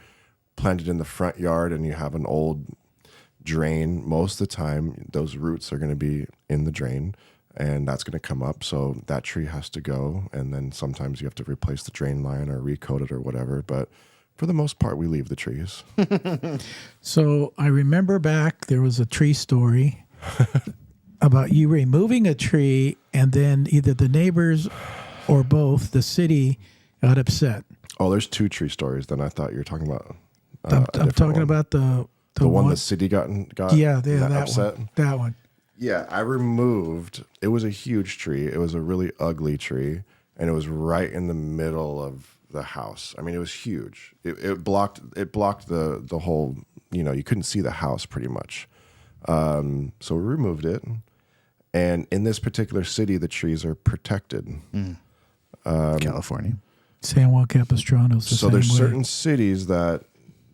C: planted in the front yard and you have an old drain, most of the time, those roots are going to be in the drain and that's going to come up. So that tree has to go. And then sometimes you have to replace the drain line or recoat it or whatever. But for the most part, we leave the trees.
B: So I remember back, there was a tree story about you removing a tree and then either the neighbors or both, the city got upset.
C: Oh, there's two tree stories. Then I thought you were talking about.
B: I'm talking about the
C: one the city got
B: that
C: upset.
B: one. That one.
C: Yeah, I removed. It was a huge tree. It was a really ugly tree, and it was right in the middle of the house. I mean, it was huge. It blocked the whole. You couldn't see the house pretty much. So we removed it. And in this particular city, the trees are protected.
A: California.
B: San Juan Capistrano's the
C: So
B: same
C: there's
B: way.
C: certain cities that,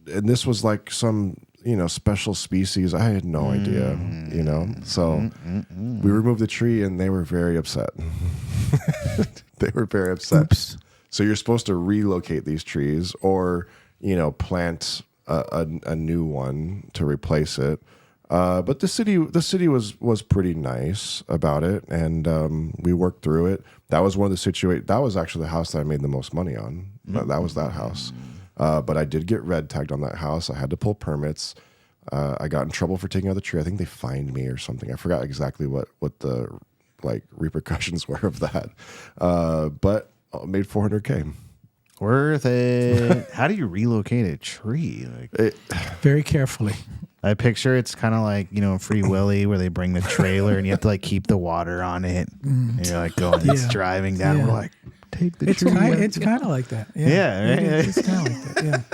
C: and this was like some, special species. I had no idea, So we removed the tree and they were very upset. They were very upset.
B: Oops.
C: So you're supposed to relocate these trees or, plant a new one to replace it. But the city was pretty nice about it, and we worked through it. That was one of the situations. That was actually the house that I made the most money on. That was that house. But I did get red tagged on that house. I had to pull permits. I got in trouble for taking out the tree. I think they fined me or something. I forgot exactly what the repercussions were of that. But I made $400K.
A: Worth it. How do you relocate a tree?
B: Very carefully.
A: I picture it's kind of like, Free Willy where they bring the trailer and you have to keep the water on it. And you're going, it's driving down.
B: Yeah.
A: We're like, take the
B: It's
A: tree.
B: kind of like that.
A: Yeah, right?
B: It's kind of like that.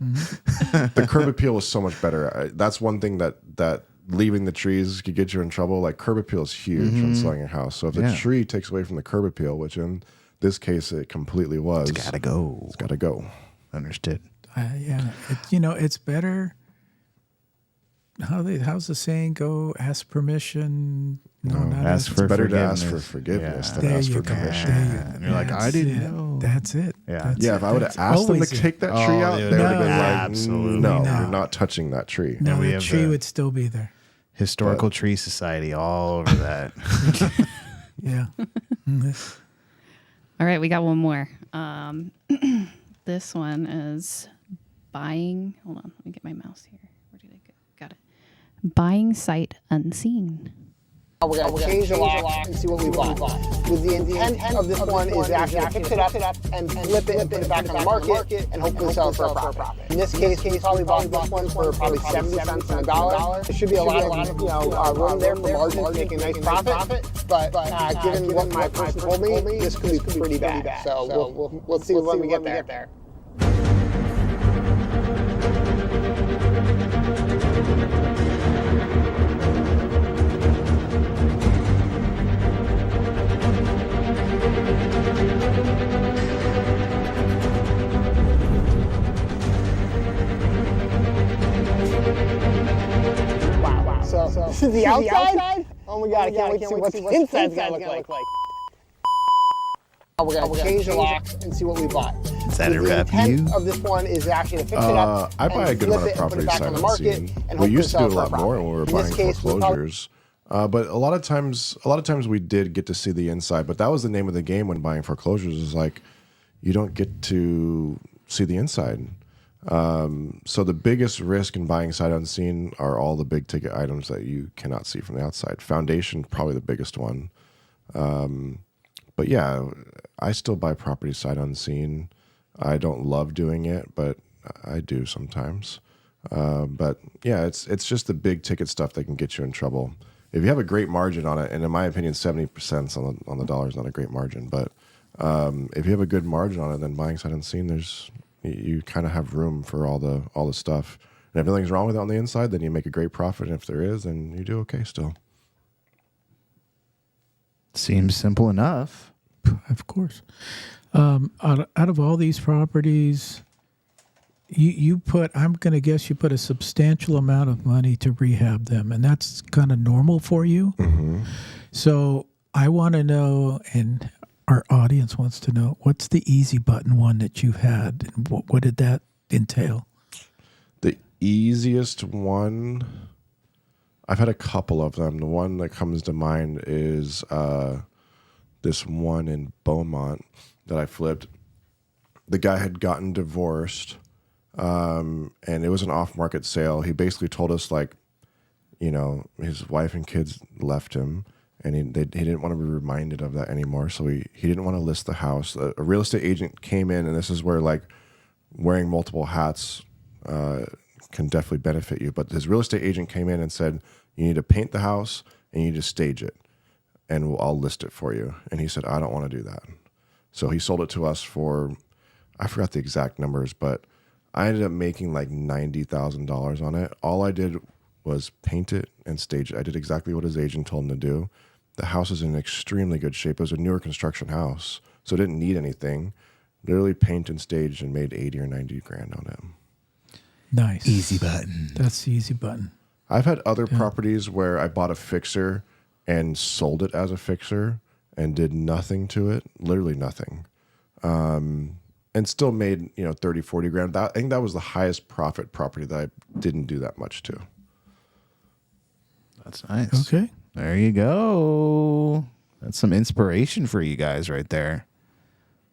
B: Yeah.
C: The curb appeal was so much better. That's one thing that leaving the trees could get you in trouble. Like curb appeal is huge when selling your house. So if the tree takes away from the curb appeal, which in this case it completely was,
A: It's gotta go.
C: It's got to go.
A: Understood.
B: It's better. How's the saying go? Ask permission. No, not
A: ask
B: ask.
A: for
C: It's better to
A: forgiveness.
C: ask for forgiveness than
B: There
C: ask
B: you
C: for
B: go.
C: permission.
A: And you're like, I didn't know.
B: That's it.
A: Yeah.
B: That's
C: Yeah,
B: it.
C: if I would have
B: That's
C: asked them to
B: always it.
C: take that tree out,
A: they
C: they would
A: would've
C: have been
A: been
C: like,
A: absolutely
C: no,
B: not.
C: you're not touching that tree.
B: No,
A: And we
B: the
A: have
B: tree
A: the-
B: would still be there.
A: Historical Tree Society all over that.
B: Yeah.
D: All right, we got one more. This one is buying. Hold on, let me get my mouse here. Where did I go? Got it. Buying sight unseen.
H: We're going to change the locks and see what we bought. With the intent of this one is actually to fix it up and flip it and put it back on the market and hopefully sell it for a profit. In this case, we probably bought this one for probably 70 cents on the dollar. There should be a lot of room there for margin to make a nice profit. But given what my person told me, this could be pretty bad. So we'll see when we get there. Wow. So this is the outside? Oh my God, I can't wait to see what the inside's gonna look like. We're gonna change the locks and see what we bought.
A: Is that a
H: The
A: rap
H: intent
A: you?
H: of this one is actually to fix it up.
C: I buy a
H: and
C: good
H: flip
C: amount of
H: it and put
C: property
H: it back
C: sight
H: on the market
C: unseen.
H: and
C: We
H: hopefully
C: used to do
H: sell
C: a
H: for a
C: lot more
H: profit.
C: when we were
H: In
C: buying
H: this case, we probably-
C: foreclosures. But a lot of times we did get to see the inside. But that was the name of the game when buying foreclosures. Is like you don't get to see the inside. So the biggest risk in buying sight unseen are all the big ticket items that you cannot see from the outside. Foundation, probably the biggest one. But yeah, I still buy property sight unseen. I don't love doing it, but I do sometimes. But yeah, it's just the big ticket stuff that can get you in trouble. If you have a great margin on it, and in my opinion, 70% on the dollar is not a great margin, but if you have a good margin on it, then buying sight unseen, you kind of have room for all the stuff. And if nothing's wrong with it on the inside, then you make a great profit. And if there is, then you do okay still.
A: Seems simple enough.
B: Of course. Out of all these properties, you put, I'm going to guess you put a substantial amount of money to rehab them, and that's kind of normal for you.
C: Mm-hmm.
B: So I want to know, and our audience wants to know, what's the easy button one that you've had, and what did that entail?
C: The easiest one, I've had a couple of them. The one that comes to mind is this one in Beaumont that I flipped. The guy had gotten divorced, and it was an off-market sale. He basically told us, like, you know, his wife and kids left him, and he didn't want to be reminded of that anymore. So he didn't want to list the house. A real estate agent came in, and this is where, like, wearing multiple hats can definitely benefit you. But his real estate agent came in and said, you need to paint the house and you need to stage it, and I'll list it for you. And he said, I don't want to do that. So he sold it to us for, I forgot the exact numbers, but I ended up making like $90,000 on it. All I did was paint it and stage it. I did exactly what his agent told him to do. The house is in extremely good shape. It was a newer construction house, so it didn't need anything. Literally paint and staged, and made 80 or 90 grand on it.
B: Nice.
A: Easy button.
B: That's the easy button.
C: I've had other properties where I bought a fixer and sold it as a fixer and did nothing to it, literally nothing. And still made, 30, 40 grand. I think that was the highest profit property that I didn't do that much to.
A: That's nice.
B: Okay.
A: There you go. That's some inspiration for you guys right there.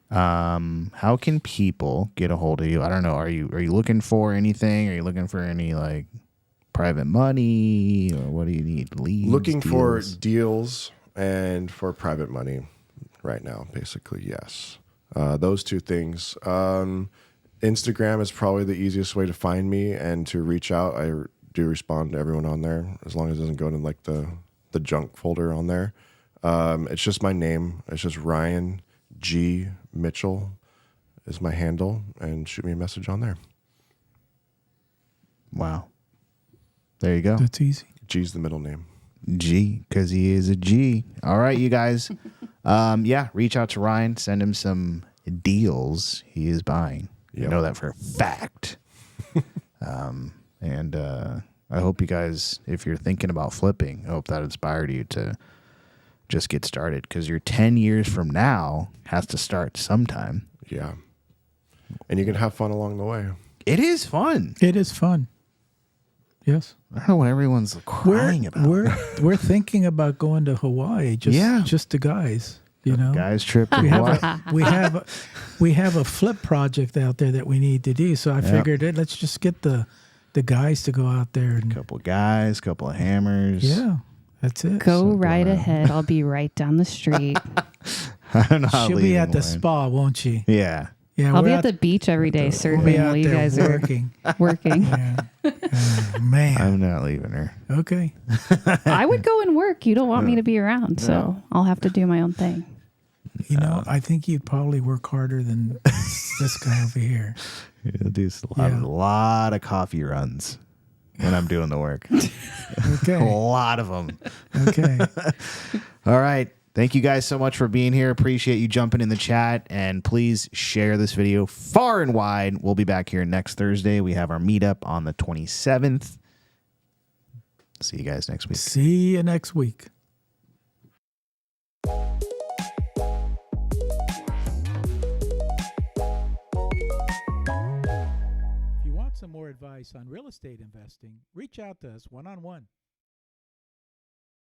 A: How can people get a hold of you? I don't know. Are you looking for anything? Are you looking for any like private money, or what do you need? Leads,
C: Looking for
A: deals?
C: deals and for private money right now, basically, yes. Those two things. Instagram is probably the easiest way to find me and to reach out. I do respond to everyone on there, as long as it doesn't go to like the junk folder on there. It's just my name. It's just Ryan G. Mitchell is my handle, and shoot me a message on there.
A: Wow. There you go.
B: That's easy.
C: G's the middle name.
A: G, because he is a G. All right, you guys. Reach out to Ryan. Send him some deals he is buying. You
C: Yep.
A: know that for a fact. And I hope you guys, if you're thinking about flipping, I hope that inspired you to just get started, because your 10 years from now has to start sometime.
C: Yeah. And you can have fun along the way.
A: It is fun.
B: It is fun. Yes.
A: I don't know what everyone's crying about.
B: We're thinking about going to Hawaii. Just the guys.
A: Guys trip to
B: We
A: Hawaii.
B: we have a flip project out there that we need to do. So I figured let's just get the guys to go out there and
A: Couple guys, couple of hammers.
B: yeah, that's it.
D: Go right ahead. I'll be right down the street.
A: I don't know how
B: She'll be
A: leading
B: at the
A: went.
B: spa, won't she?
A: Yeah.
B: Yeah,
D: I'll
B: we're
D: be
B: out-
D: at the beach every day
B: we'll
D: surfing
B: be
D: while
B: out
D: you
B: there
D: guys
B: working.
D: are working.
B: Yeah. Oh, man.
A: I'm not leaving her.
B: Okay.
D: I would go and work. You don't want me to be around, so I'll have to do my own thing.
B: I think you'd probably work harder than this guy over here.
A: You'll do a lot of coffee runs when I'm doing the work. A
B: Okay.
A: lot of them.
B: Okay.
A: All right. Thank you guys so much for being here. Appreciate you jumping in the chat. And please share this video far and wide. We'll be back here next Thursday. We have our meetup on the 27th. See you guys next week.
B: See you next week. If you want some more advice on real estate investing, reach out to us one-on-one.